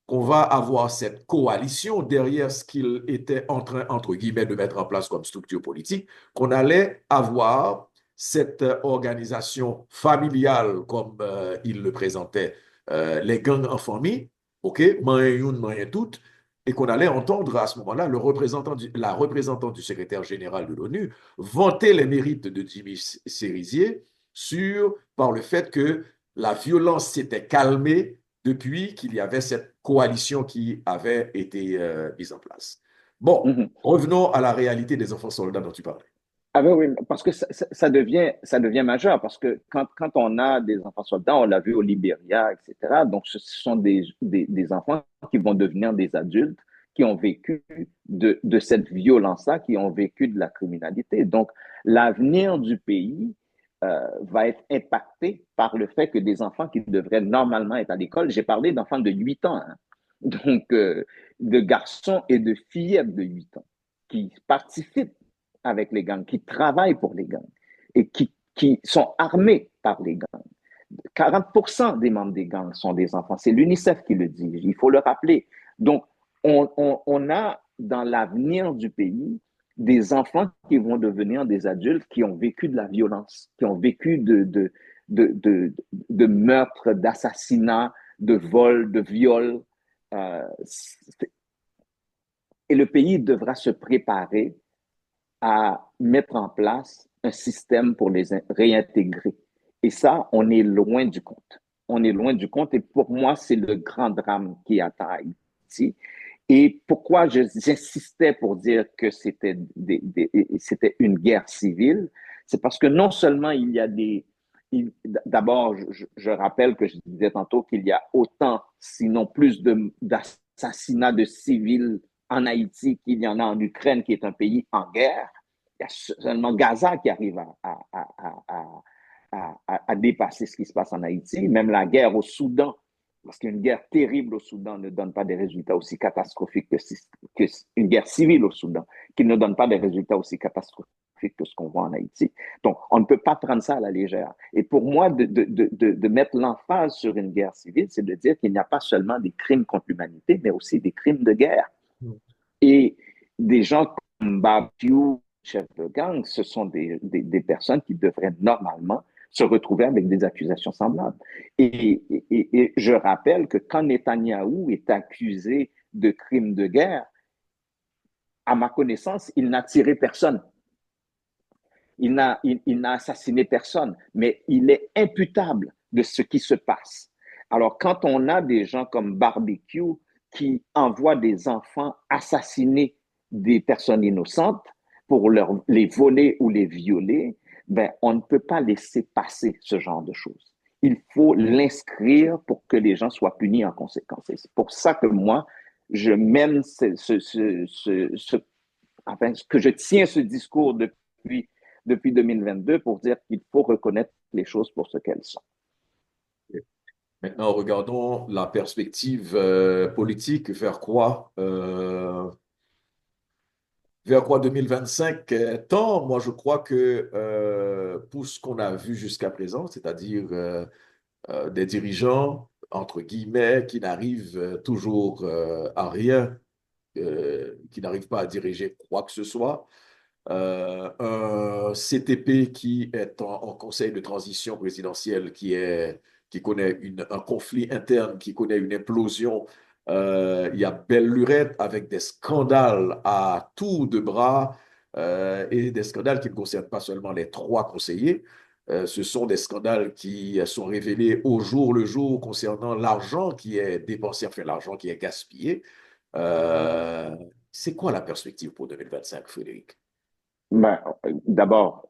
qu'on va avoir cette coalition derrière ce qu'il était en train, entre guillemets, de mettre en place comme structure politique, qu'on allait avoir cette organisation familiale, comme il le présentait, les gangs en famille, OK, moyen une, moyen toute, et qu'on allait entendre à ce moment-là la représentante du secrétaire général de l'ONU vanter les mérites de Jimmy Serizier par le fait que la violence s'était calmée depuis qu'il y avait cette coalition qui avait été mise en place. Bon, Mm-hmm. revenons à la réalité des enfants soldats dont tu parlais. Ah ben oui, parce que ça devient majeur, parce que quand on a des enfants soldats, on l'a vu au Libéria, etc., donc ce sont des enfants qui vont devenir des adultes qui ont vécu de cette violence-là, qui ont vécu de la criminalité. Donc, l'avenir du pays va être impacté par le fait que des enfants qui devraient normalement être à l'école, j'ai parlé d'enfants de 8 ans, hein, donc de garçons et de fillettes de 8 ans, qui participent avec les gangs, qui travaillent pour les gangs et qui sont armés par les gangs. 40% des membres des gangs sont des enfants. C'est l'UNICEF qui le dit, il faut le rappeler. Donc, on a dans l'avenir du pays des enfants qui vont devenir des adultes qui ont vécu de la violence, qui ont vécu de meurtres, d'assassinats, de vols, de viols. Euh, et le pays devra se préparer à mettre en place un système pour les réintégrer. Et ça, on est loin du compte. On est loin du compte. Et pour moi, c'est le grand drame qui attend Haïti. Et pourquoi j'insistais pour dire que c'était une guerre civile, c'est parce que non seulement il y a d'abord, je rappelle que je disais tantôt qu'il y a autant, sinon plus d'assassinats de civils en Haïti qu'il y en a en Ukraine, qui est un pays en guerre. Il y a seulement Gaza qui arrive à dépasser ce qui se passe en Haïti. Même la guerre au Soudan parce qu'une guerre terrible au Soudan ne donne pas des résultats aussi catastrophiques que une guerre civile au Soudan, qui ne donne pas des résultats aussi catastrophiques que ce qu'on voit en Haïti. Donc, on ne peut pas prendre ça à la légère. Et pour moi, de mettre l'emphase sur une guerre civile, c'est de dire qu'il n'y a pas seulement des crimes contre l'humanité, mais aussi des crimes de guerre. Et des gens comme Barbecue, chef de gang, ce sont des personnes qui devraient normalement se retrouver avec des accusations semblables. Et je rappelle que quand Netanyahou est accusé de crimes de guerre, à ma connaissance, il n'a tiré personne. Il n'a assassiné personne, mais il est imputable de ce qui se passe. Alors, quand on a des gens comme Barbecue qui envoient des enfants assassiner des personnes innocentes pour les voler ou les violer, ben, on ne peut pas laisser passer ce genre de choses. Il faut l'inscrire pour que les gens soient punis en conséquence. C'est pour ça que moi, je mène enfin, que je tiens ce discours depuis 2022 pour dire qu'il faut reconnaître les choses pour ce qu'elles sont. Maintenant, regardons la perspective politique, vers quoi 2025 tend. Moi, je crois que pour ce qu'on a vu jusqu'à présent, c'est-à-dire des dirigeants, entre guillemets, qui n'arrivent toujours à rien, qui n'arrivent pas à diriger quoi que ce soit, un CTP qui est en conseil de transition présidentielle, qui connaît un conflit interne, qui connaît une implosion. Il y a belle lurette avec des scandales à tour de bras et des scandales qui ne concernent pas seulement les trois conseillers. Ce sont des scandales qui sont révélés au jour le jour concernant l'argent qui est dépensé, enfin l'argent qui est gaspillé. Euh, c'est quoi la perspective pour 2025, Frédéric? Ben, d'abord,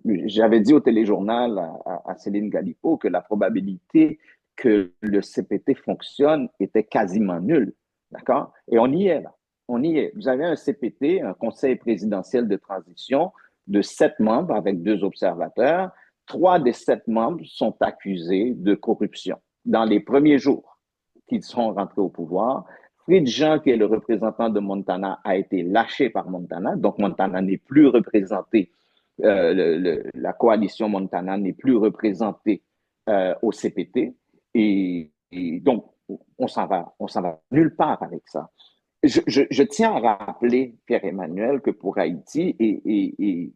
j'avais dit au téléjournal à Céline Galipo que la probabilité que le CPT fonctionne était quasiment nulle. D'accord? Et on y est là. On y est. Vous avez un CPT, un conseil présidentiel de transition de 7 membres avec 2 observateurs. 3 des 7 membres sont accusés de corruption dans les premiers jours qu'ils sont rentrés au pouvoir. Fritz Jean, qui est le représentant de Montana, a été lâché par Montana. Donc, Montana n'est plus représenté. La coalition Montana n'est plus représentée au CPT. Et donc, on s'en va nulle part avec ça. Je tiens à rappeler, Pierre-Emmanuel, que pour Haïti, il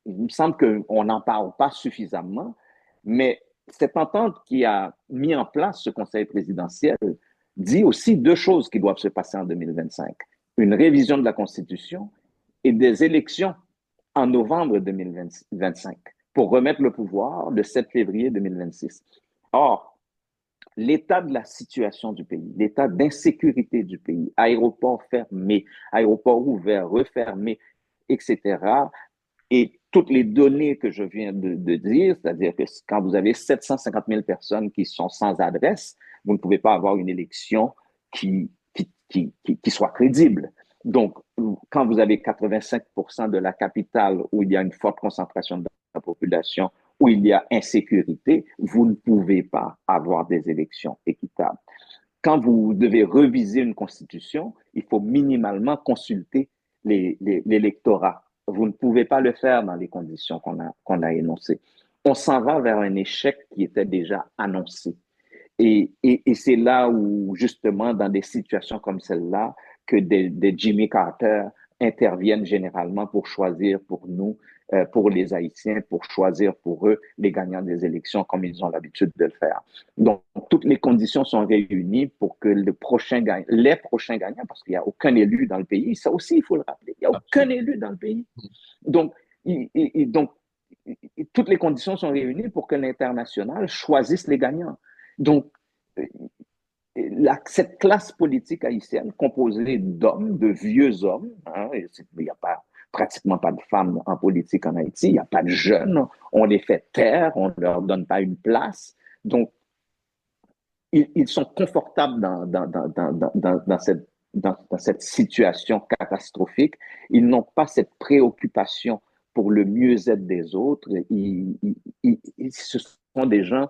me semble qu'on n'en parle pas suffisamment, mais cette entente qui a mis en place ce conseil présidentiel dit aussi 2 choses qui doivent se passer en 2025. Une révision de la Constitution et des élections en novembre 2025 pour remettre le pouvoir le 7 février 2026. Or, l'état de la situation du pays, l'état d'insécurité du pays, aéroports fermés, aéroports ouverts, refermés, etc., et toutes les données que je viens de dire, c'est-à-dire que quand vous avez 750 000 personnes qui sont sans adresse, vous ne pouvez pas avoir une élection qui soit crédible. Donc, quand vous avez 85% de la capitale où il y a une forte concentration de la population, où il y a insécurité, vous ne pouvez pas avoir des élections équitables. Quand vous devez reviser une constitution, il faut minimalement consulter l'électorat. Vous ne pouvez pas le faire dans les conditions qu'on a énoncées. On s'en va vers un échec qui était déjà annoncé. Et c'est là où, justement, dans des situations comme celle-là, que des Jimmy Carter interviennent généralement pour choisir pour nous, pour les Haïtiens, pour choisir pour eux les gagnants des élections comme ils ont l'habitude de le faire. Donc, toutes les conditions sont réunies pour que les prochains gagnants, parce qu'il n'y a aucun élu dans le pays, ça aussi, il faut le rappeler, il n'y a aucun Absolument. élu dans le pays. Donc, donc, toutes les conditions sont réunies pour que l'international choisisse les gagnants. Donc, cette classe politique haïtienne, composée d'hommes, de vieux hommes, hein, il n'y a pratiquement pas de femmes en politique en Haïti, il n'y a pas de jeunes, on les fait taire, on ne leur donne pas une place. Donc, ils sont confortables dans cette situation catastrophique. Ils n'ont pas cette préoccupation pour le mieux-être des autres. Ce sont des gens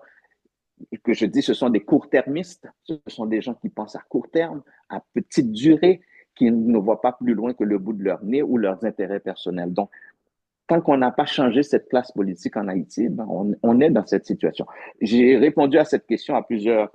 que je dis, ce sont des court-termistes, ce sont des gens qui pensent à court terme, à petite durée, qui ne voient pas plus loin que le bout de leur nez ou leurs intérêts personnels. Donc, tant qu'on n'a pas changé cette classe politique en Haïti, ben on est dans cette situation. J'ai répondu à cette question à plusieurs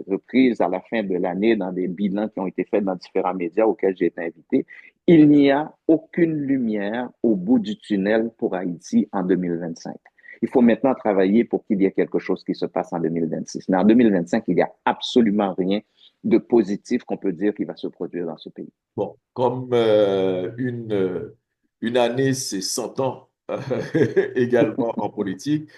reprises à la fin de l'année dans des bilans qui ont été faits dans différents médias auxquels j'ai été invité. Il n'y a aucune lumière au bout du tunnel pour Haïti en 2025. Il faut maintenant travailler pour qu'il y ait quelque chose qui se passe en 2026. Mais en 2025, il n'y a absolument rien de positif qu'on peut dire qui va se produire dans ce pays. Bon, comme une année, c'est 100 ans également en politique,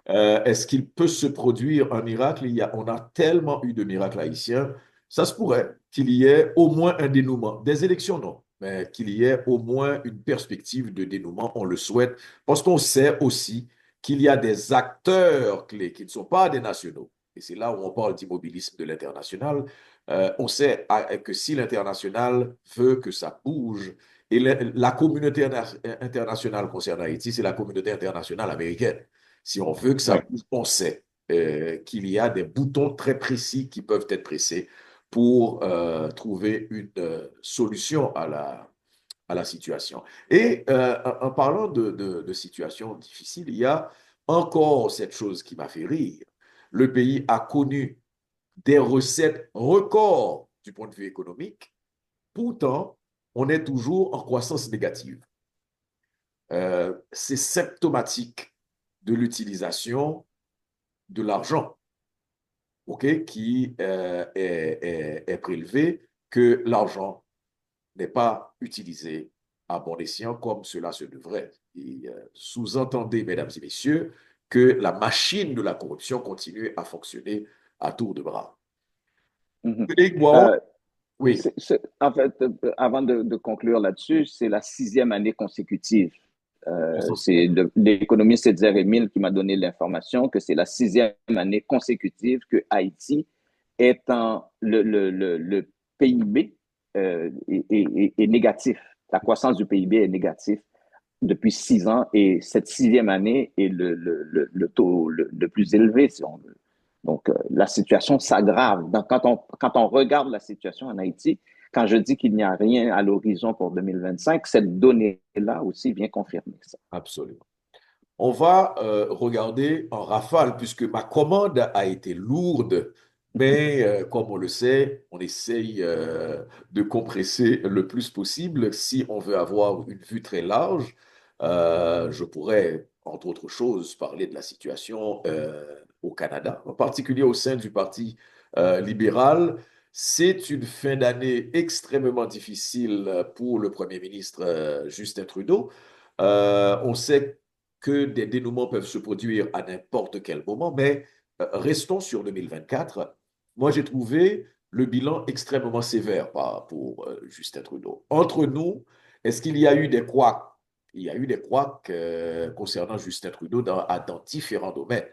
est-ce qu'il peut se produire un miracle? On a tellement eu de miracles haïtiens. Ça se pourrait qu'il y ait au moins un dénouement. Des élections, non, mais qu'il y ait au moins une perspective de dénouement. On le souhaite parce qu'on sait aussi qu'il y a des acteurs clés qui ne sont pas des nationaux. Et c'est là où on parle d'immobilisme de l'international. On sait que si l'international veut que ça bouge, et la communauté internationale concernant Haïti, c'est la communauté internationale américaine. Si on veut que ça Oui. bouge, on sait qu'il y a des boutons très précis qui peuvent être pressés pour trouver une solution à la situation. Et en parlant de situation difficile, il y a encore cette chose qui m'a fait rire. Le pays a connu des recettes records du point de vue économique. Pourtant, on est toujours en croissance négative. C'est symptomatique de l'utilisation de l'argent, ok, qui est prélevé, que l'argent n'est pas utilisé à bon escient comme cela se devrait. Et sous-entendez, mesdames et messieurs, que la machine de la corruption continue à fonctionner à tour de bras. Mm-hmm. Frédéric Boiron, Euh, oui, En fait, avant de conclure là-dessus, c'est la sixième année consécutive. croissance C'est négative. l'économiste Edzer Emile qui m'a donné l'information que c'est la sixième année consécutive que Haïti est le PIB est négatif. La croissance du PIB est négative depuis 6 ans et cette sixième année est le taux le plus élevé, si on veut. Donc, la situation s'aggrave. Donc, quand on regarde la situation en Haïti, quand je dis qu'il n'y a rien à l'horizon pour 2025, cette donnée-là aussi vient confirmer ça. Absolument. On va regarder en rafale, puisque ma commande a été lourde, mais comme on le sait, on essaye de compresser le plus possible. Si on veut avoir une vue très large, je pourrais, entre autres choses, parler de la situation au Canada, en particulier au sein du Parti libéral. C'est une fin d'année extrêmement difficile pour le Premier ministre Justin Trudeau. On sait que des dénouements peuvent se produire à n'importe quel moment, mais restons sur 2024. Moi, j'ai trouvé le bilan extrêmement sévère pour Justin Trudeau. Entre nous, est-ce qu'il y a eu des couacs? Il y a eu des couacs concernant Justin Trudeau dans différents domaines.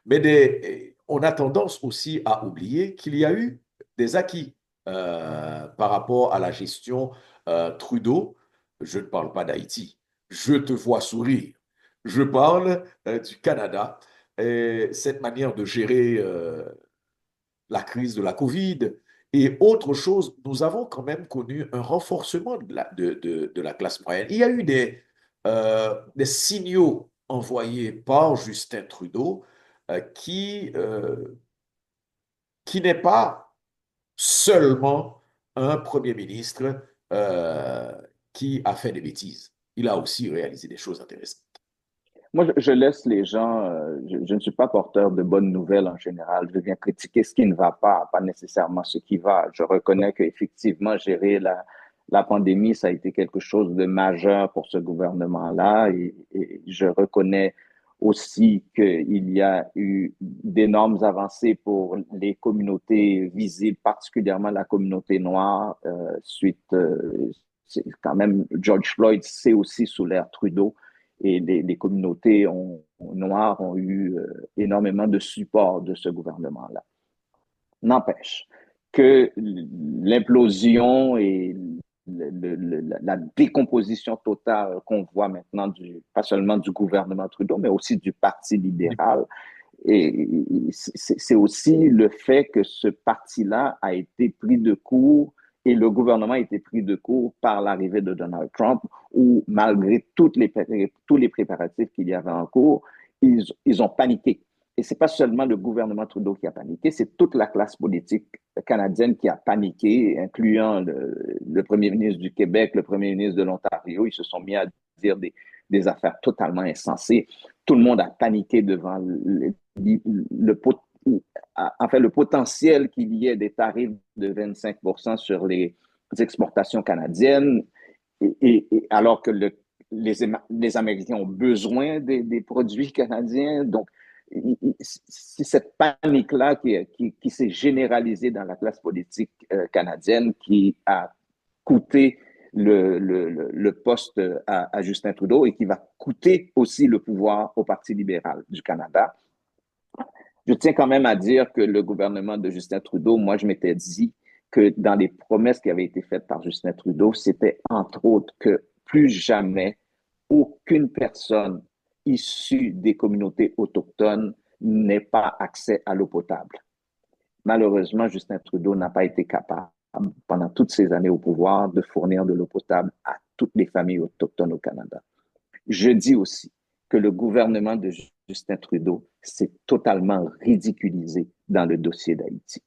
Mais on a tendance aussi à oublier qu'il y a eu des acquis par rapport à la gestion Trudeau. Je ne parle pas d'Haïti. Je te vois sourire. Je parle du Canada et cette manière de gérer la crise de la Covid et autre chose. Nous avons quand même connu un renforcement de la classe moyenne. Il y a eu des signaux envoyés par Justin Trudeau qui n'est pas seulement un Premier ministre euh, qui a fait des bêtises. Il a aussi réalisé des choses intéressantes. Moi, je laisse les gens, je ne suis pas porteur de bonnes nouvelles en général. Je viens critiquer ce qui ne va pas nécessairement ce qui va. Je reconnais qu'effectivement, gérer la pandémie, ça a été quelque chose de majeur pour ce gouvernement-là. Et je reconnais aussi qu'il y a eu d'énormes avancées pour les communautés visibles, particulièrement la communauté noire, c'est quand même, George Floyd, c'est aussi sous l'ère Trudeau et les communautés noires ont eu énormément de support de ce gouvernement-là. N'empêche que l'implosion et la décomposition totale qu'on voit maintenant, pas seulement du gouvernement Trudeau, mais aussi du Parti libéral, Et c'est aussi le fait que ce parti-là a été pris de court et le gouvernement a été pris de court par l'arrivée de Donald Trump, où malgré tous les préparatifs qu'il y avait en cours, ils ont paniqué. Et ce n'est pas seulement le gouvernement Trudeau qui a paniqué, c'est toute la classe politique canadienne qui a paniqué, incluant le premier ministre du Québec, le premier ministre de l'Ontario. Ils se sont mis à dire des affaires totalement insensées. Tout le monde a paniqué devant le potentiel qu'il y ait des tarifs de 25% sur les exportations canadiennes, alors que les Américains ont besoin des produits canadiens. Donc, c'est cette panique-là qui s'est généralisée dans la classe politique canadienne qui a coûté le poste à Justin Trudeau et qui va coûter aussi le pouvoir au Parti libéral du Canada. Je tiens quand même à dire que le gouvernement de Justin Trudeau, moi, je m'étais dit que dans les promesses qui avaient été faites par Justin Trudeau, c'était entre autres que plus jamais aucune personne issue des communautés autochtones n'ait pas accès à l'eau potable. Malheureusement, Justin Trudeau n'a pas été capable, pendant toutes ces années au pouvoir, de fournir de l'eau potable à toutes les familles autochtones au Canada. Je dis aussi que le gouvernement de Justin Trudeau s'est totalement ridiculisé dans le dossier d'Haïti.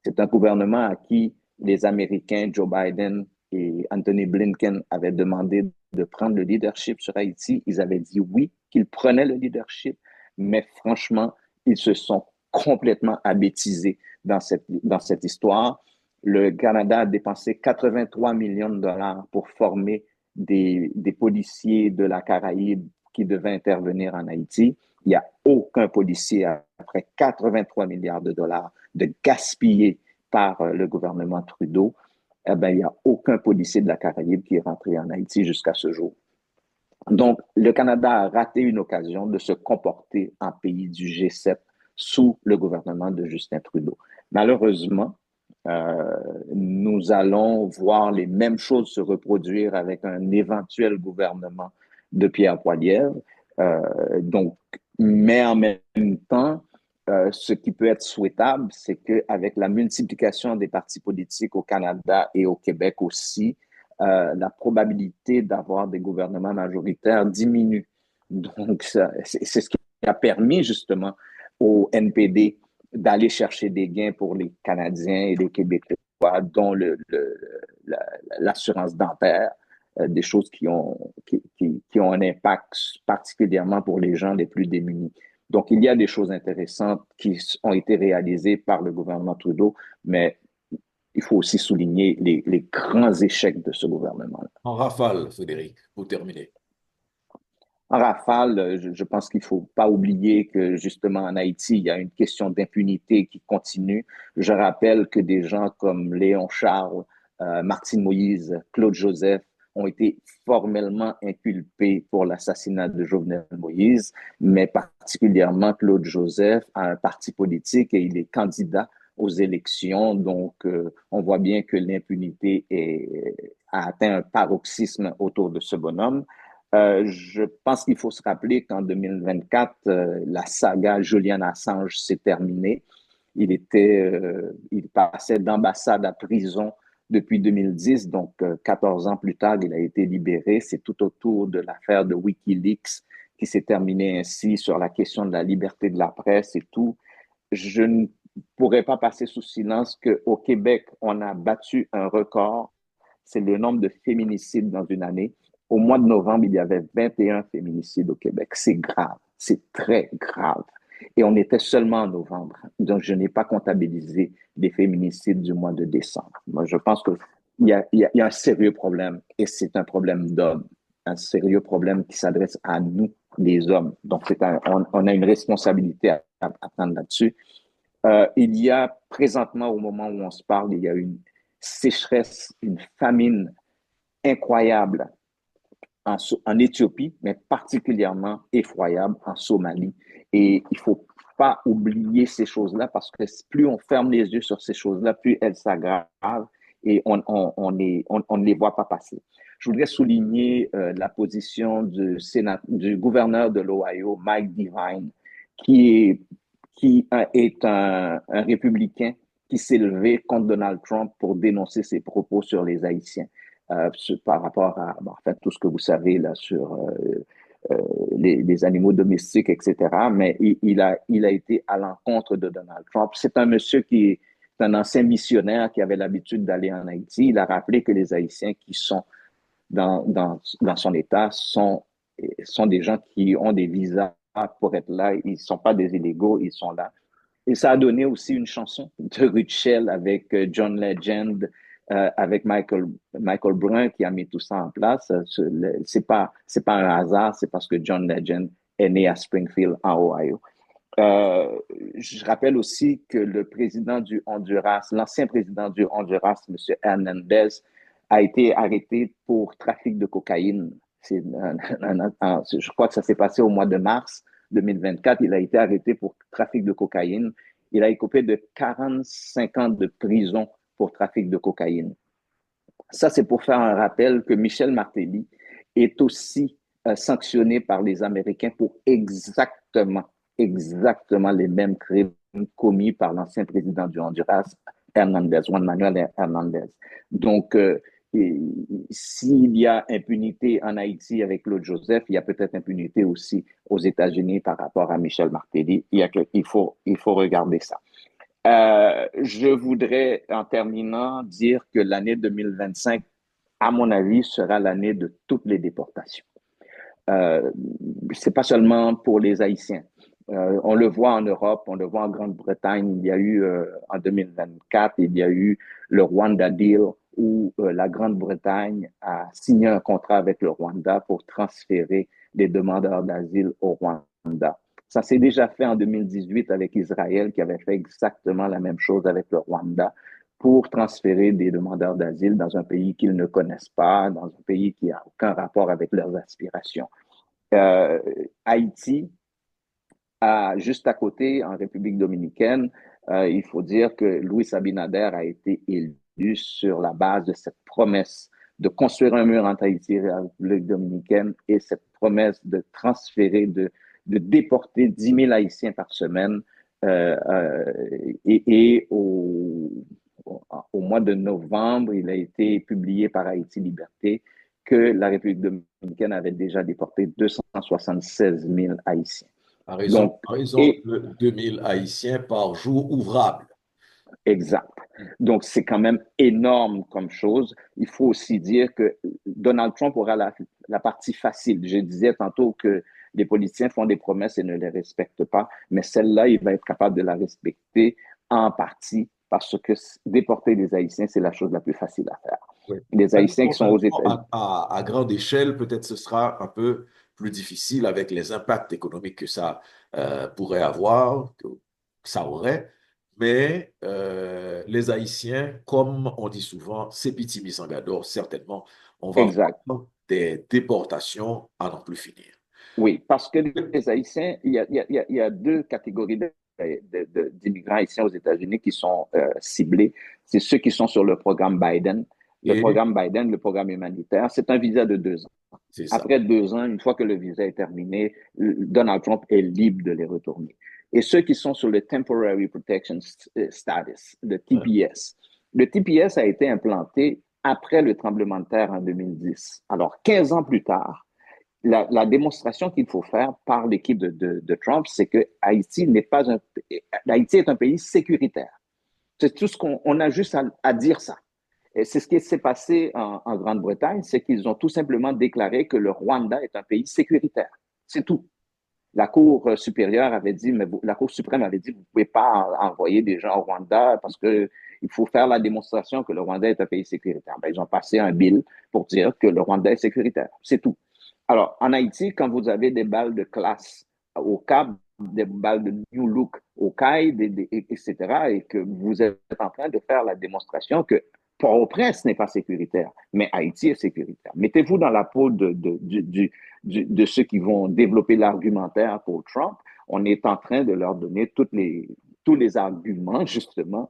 C'est un gouvernement à qui les Américains, Joe Biden et Anthony Blinken, avaient demandé de prendre le leadership sur Haïti. Ils avaient dit oui, qu'ils prenaient le leadership, mais franchement, ils se sont complètement abêtisés dans cette histoire. Le Canada a dépensé 83 millions de dollars pour former des policiers de la Caraïbe qui devaient intervenir en Haïti. Il n'y a aucun policier, après 83 milliards de dollars de gaspillés par le gouvernement Trudeau, il n'y a aucun policier de la Caraïbe qui est rentré en Haïti jusqu'à ce jour. Donc, le Canada a raté une occasion de se comporter en pays du G7 sous le gouvernement de Justin Trudeau. Malheureusement, nous allons voir les mêmes choses se reproduire avec un éventuel gouvernement de Pierre Poilievre. Mais en même temps, ce qui peut être souhaitable, c'est qu'avec la multiplication des partis politiques au Canada et au Québec aussi, la probabilité d'avoir des gouvernements majoritaires diminue. Donc, c'est ce qui a permis justement au NPD d'aller chercher des gains pour les Canadiens et les Québécois, dont l'assurance dentaire, des choses qui ont un impact particulièrement pour les gens les plus démunis. Donc, il y a des choses intéressantes qui ont été réalisées par le gouvernement Trudeau, mais il faut aussi souligner les grands échecs de ce gouvernement-là. En rafale, Frédéric, pour terminer. En rafale, je pense qu'il ne faut pas oublier que justement en Haïti, il y a une question d'impunité qui continue. Je rappelle que des gens comme Léon Charles, Martine Moïse, Claude Joseph ont été formellement inculpés pour l'assassinat de Jovenel Moïse, mais particulièrement Claude Joseph a un parti politique et il est candidat aux élections. Donc, on voit bien que l'impunité a atteint un paroxysme autour de ce bonhomme. Je pense qu'il faut se rappeler qu'en 2024, la saga Julian Assange s'est terminée. Il passait d'ambassade à prison depuis 2010, donc 14 ans plus tard, il a été libéré. C'est tout autour de l'affaire de Wikileaks qui s'est terminée ainsi sur la question de la liberté de la presse et tout. Je ne pourrais pas passer sous silence qu'au Québec, on a battu un record. C'est le nombre de féminicides dans une année. Au mois de novembre, il y avait 21 féminicides au Québec. C'est grave, c'est très grave. Et on était seulement en novembre. Donc, je n'ai pas comptabilisé les féminicides du mois de décembre. Moi, je pense qu'il y a un sérieux problème et c'est un problème d'hommes, un sérieux problème qui s'adresse à nous, les hommes. Donc, on a une responsabilité à prendre là-dessus. Il y a présentement, au moment où on se parle, il y a une sécheresse, une famine incroyable en Éthiopie, mais particulièrement effroyable en Somalie. Et il ne faut pas oublier ces choses-là parce que plus on ferme les yeux sur ces choses-là, plus elles s'aggravent et on ne les voit pas passer. Je voudrais souligner la position du gouverneur de l'Ohio, Mike Devine, qui est est un républicain qui s'est levé contre Donald Trump pour dénoncer ses propos sur les Haïtiens, par rapport à en fait, tout ce que vous savez là sur les animaux domestiques, etc. Mais il a été à l'encontre de Donald Trump. C'est un monsieur qui est un ancien missionnaire qui avait l'habitude d'aller en Haïti. Il a rappelé que les Haïtiens qui sont dans son État sont des gens qui ont des visas pour être là. Ils ne sont pas des illégaux, ils sont là. Et ça a donné aussi une chanson de Rachel avec John Legend, avec Michael Brun qui a mis tout ça en place. C'est pas un hasard, c'est parce que John Legend est né à Springfield, en Ohio. Euh, je rappelle aussi que le président du Honduras, l'ancien président du Honduras, M. Hernandez, a été arrêté pour trafic de cocaïne. Je crois que ça s'est passé au mois de mars 2024. Il a été arrêté pour trafic de cocaïne. Il a écopé de 45 ans de prison pour trafic de cocaïne. Ça, c'est pour faire un rappel que Michel Martelly est aussi sanctionné par les Américains pour exactement les mêmes crimes commis par l'ancien président du Honduras, Hernandez, Juan Manuel Hernandez. Donc, s'il y a impunité en Haïti avec Claude Joseph, il y a peut-être impunité aussi aux États-Unis par rapport à Michel Martelly. Il faut regarder ça. Je voudrais, en terminant, dire que l'année 2025, à mon avis, sera l'année de toutes les déportations. Euh, c'est pas seulement pour les Haïtiens. On le voit en Europe, on le voit en Grande-Bretagne. Il y a eu, en 2024, il y a eu le Rwanda Deal où la Grande-Bretagne a signé un contrat avec le Rwanda pour transférer les demandeurs d'asile au Rwanda. Ça s'est déjà fait en 2018 avec Israël qui avait fait exactement la même chose avec le Rwanda pour transférer des demandeurs d'asile dans un pays qu'ils ne connaissent pas, dans un pays qui n'a aucun rapport avec leurs aspirations. Euh, Haïti, juste à côté, en République dominicaine, il faut dire que Louis Abinader a été élu sur la base de cette promesse de construire un mur entre Haïti et la République dominicaine et cette promesse de transférer, de déporter 10 000 Haïtiens par semaine. Euh, euh, et au mois de novembre, il a été publié par Haïti Liberté que la République dominicaine avait déjà déporté 276 000 Haïtiens. Donc, À raison et de 2000 Haïtiens par jour ouvrable. exact. Donc, c'est quand même énorme comme chose. Il faut aussi dire que Donald Trump aura la partie facile. Je disais tantôt que les politiciens font des promesses et ne les respectent pas, mais celle-là, il va être capable de la respecter en partie parce que déporter les Haïtiens, c'est la chose la plus facile à faire. Oui. Les Haïtiens qui sont aux États-Unis. À grande échelle, peut-être ce sera un peu plus difficile avec les impacts économiques que ça pourrait avoir, que ça aurait. Mais les Haïtiens, comme on dit souvent, c'est piti misangador, certainement, on va Exact. voir des déportations à n'en plus finir. Oui, parce que les Haïtiens, il y a deux catégories d'immigrants haïtiens aux États-Unis qui sont ciblés. C'est ceux qui sont sur le programme Biden. Le Et programme Biden, le programme humanitaire, c'est un visa de 2 ans. c'est ça. Après 2 ans, une fois que le visa est terminé, Donald Trump est libre de les retourner. Et ceux qui sont sur le Temporary Protection Status, le TPS. Le TPS a été implanté après le tremblement de terre en 2010. Alors, 15 ans plus tard, la démonstration qu'il faut faire par l'équipe de Trump, c'est que Haïti Haïti est un pays sécuritaire. C'est tout ce qu'on a juste à dire ça. Et c'est ce qui s'est passé en Grande-Bretagne, c'est qu'ils ont tout simplement déclaré que le Rwanda est un pays sécuritaire. C'est tout. La Cour supérieure avait dit, mais la Cour suprême avait dit, vous ne pouvez pas envoyer des gens au Rwanda parce que il faut faire la démonstration que le Rwanda est un pays sécuritaire. Ben, ils ont passé un bill pour dire que le Rwanda est sécuritaire. C'est tout. Alors, en Haïti, quand vous avez des balles de classe au Cap, des balles de New Look au CAI, etc., et que vous êtes en train de faire la démonstration que Port-au-Prince n'est pas sécuritaire, mais Haïti est sécuritaire. Mettez-vous dans la peau de ceux qui vont développer l'argumentaire pour Trump. On est en train de leur donner tous les arguments, justement,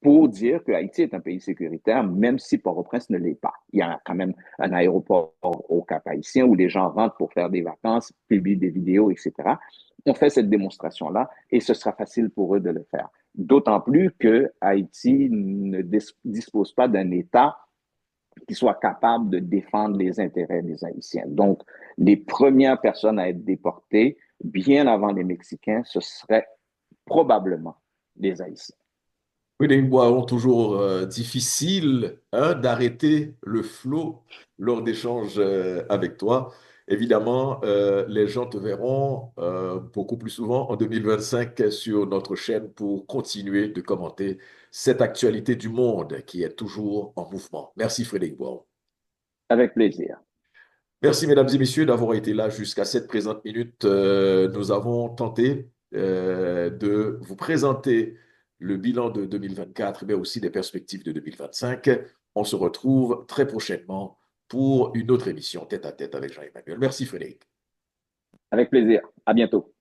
pour dire que Haïti est un pays sécuritaire, même si Port-au-Prince ne l'est pas. Il y a quand même un aéroport au Cap-Haïtien où les gens rentrent pour faire des vacances, publient des vidéos, etc. On fait cette démonstration-là et ce sera facile pour eux de le faire. D'autant plus que Haïti ne dispose pas d'un État qui soit capable de défendre les intérêts des Haïtiens. Donc, les premières personnes à être déportées, bien avant les Mexicains, ce serait probablement les Haïtiens. Oui, des Boiron, toujours difficile hein, d'arrêter le flot lors d'échanges avec toi. Évidemment, les gens te verront beaucoup plus souvent en 2025 sur notre chaîne pour continuer de commenter cette actualité du monde qui est toujours en mouvement. Merci Frédéric Boiron. Avec plaisir. Merci, mesdames et messieurs, d'avoir été là jusqu'à cette présente minute. Nous avons tenté de vous présenter le bilan de 2024, mais aussi des perspectives de 2025. On se retrouve très prochainement pour une autre émission tête à tête avec Jean-Emmanuel. Merci, Frédéric. Avec plaisir. À bientôt.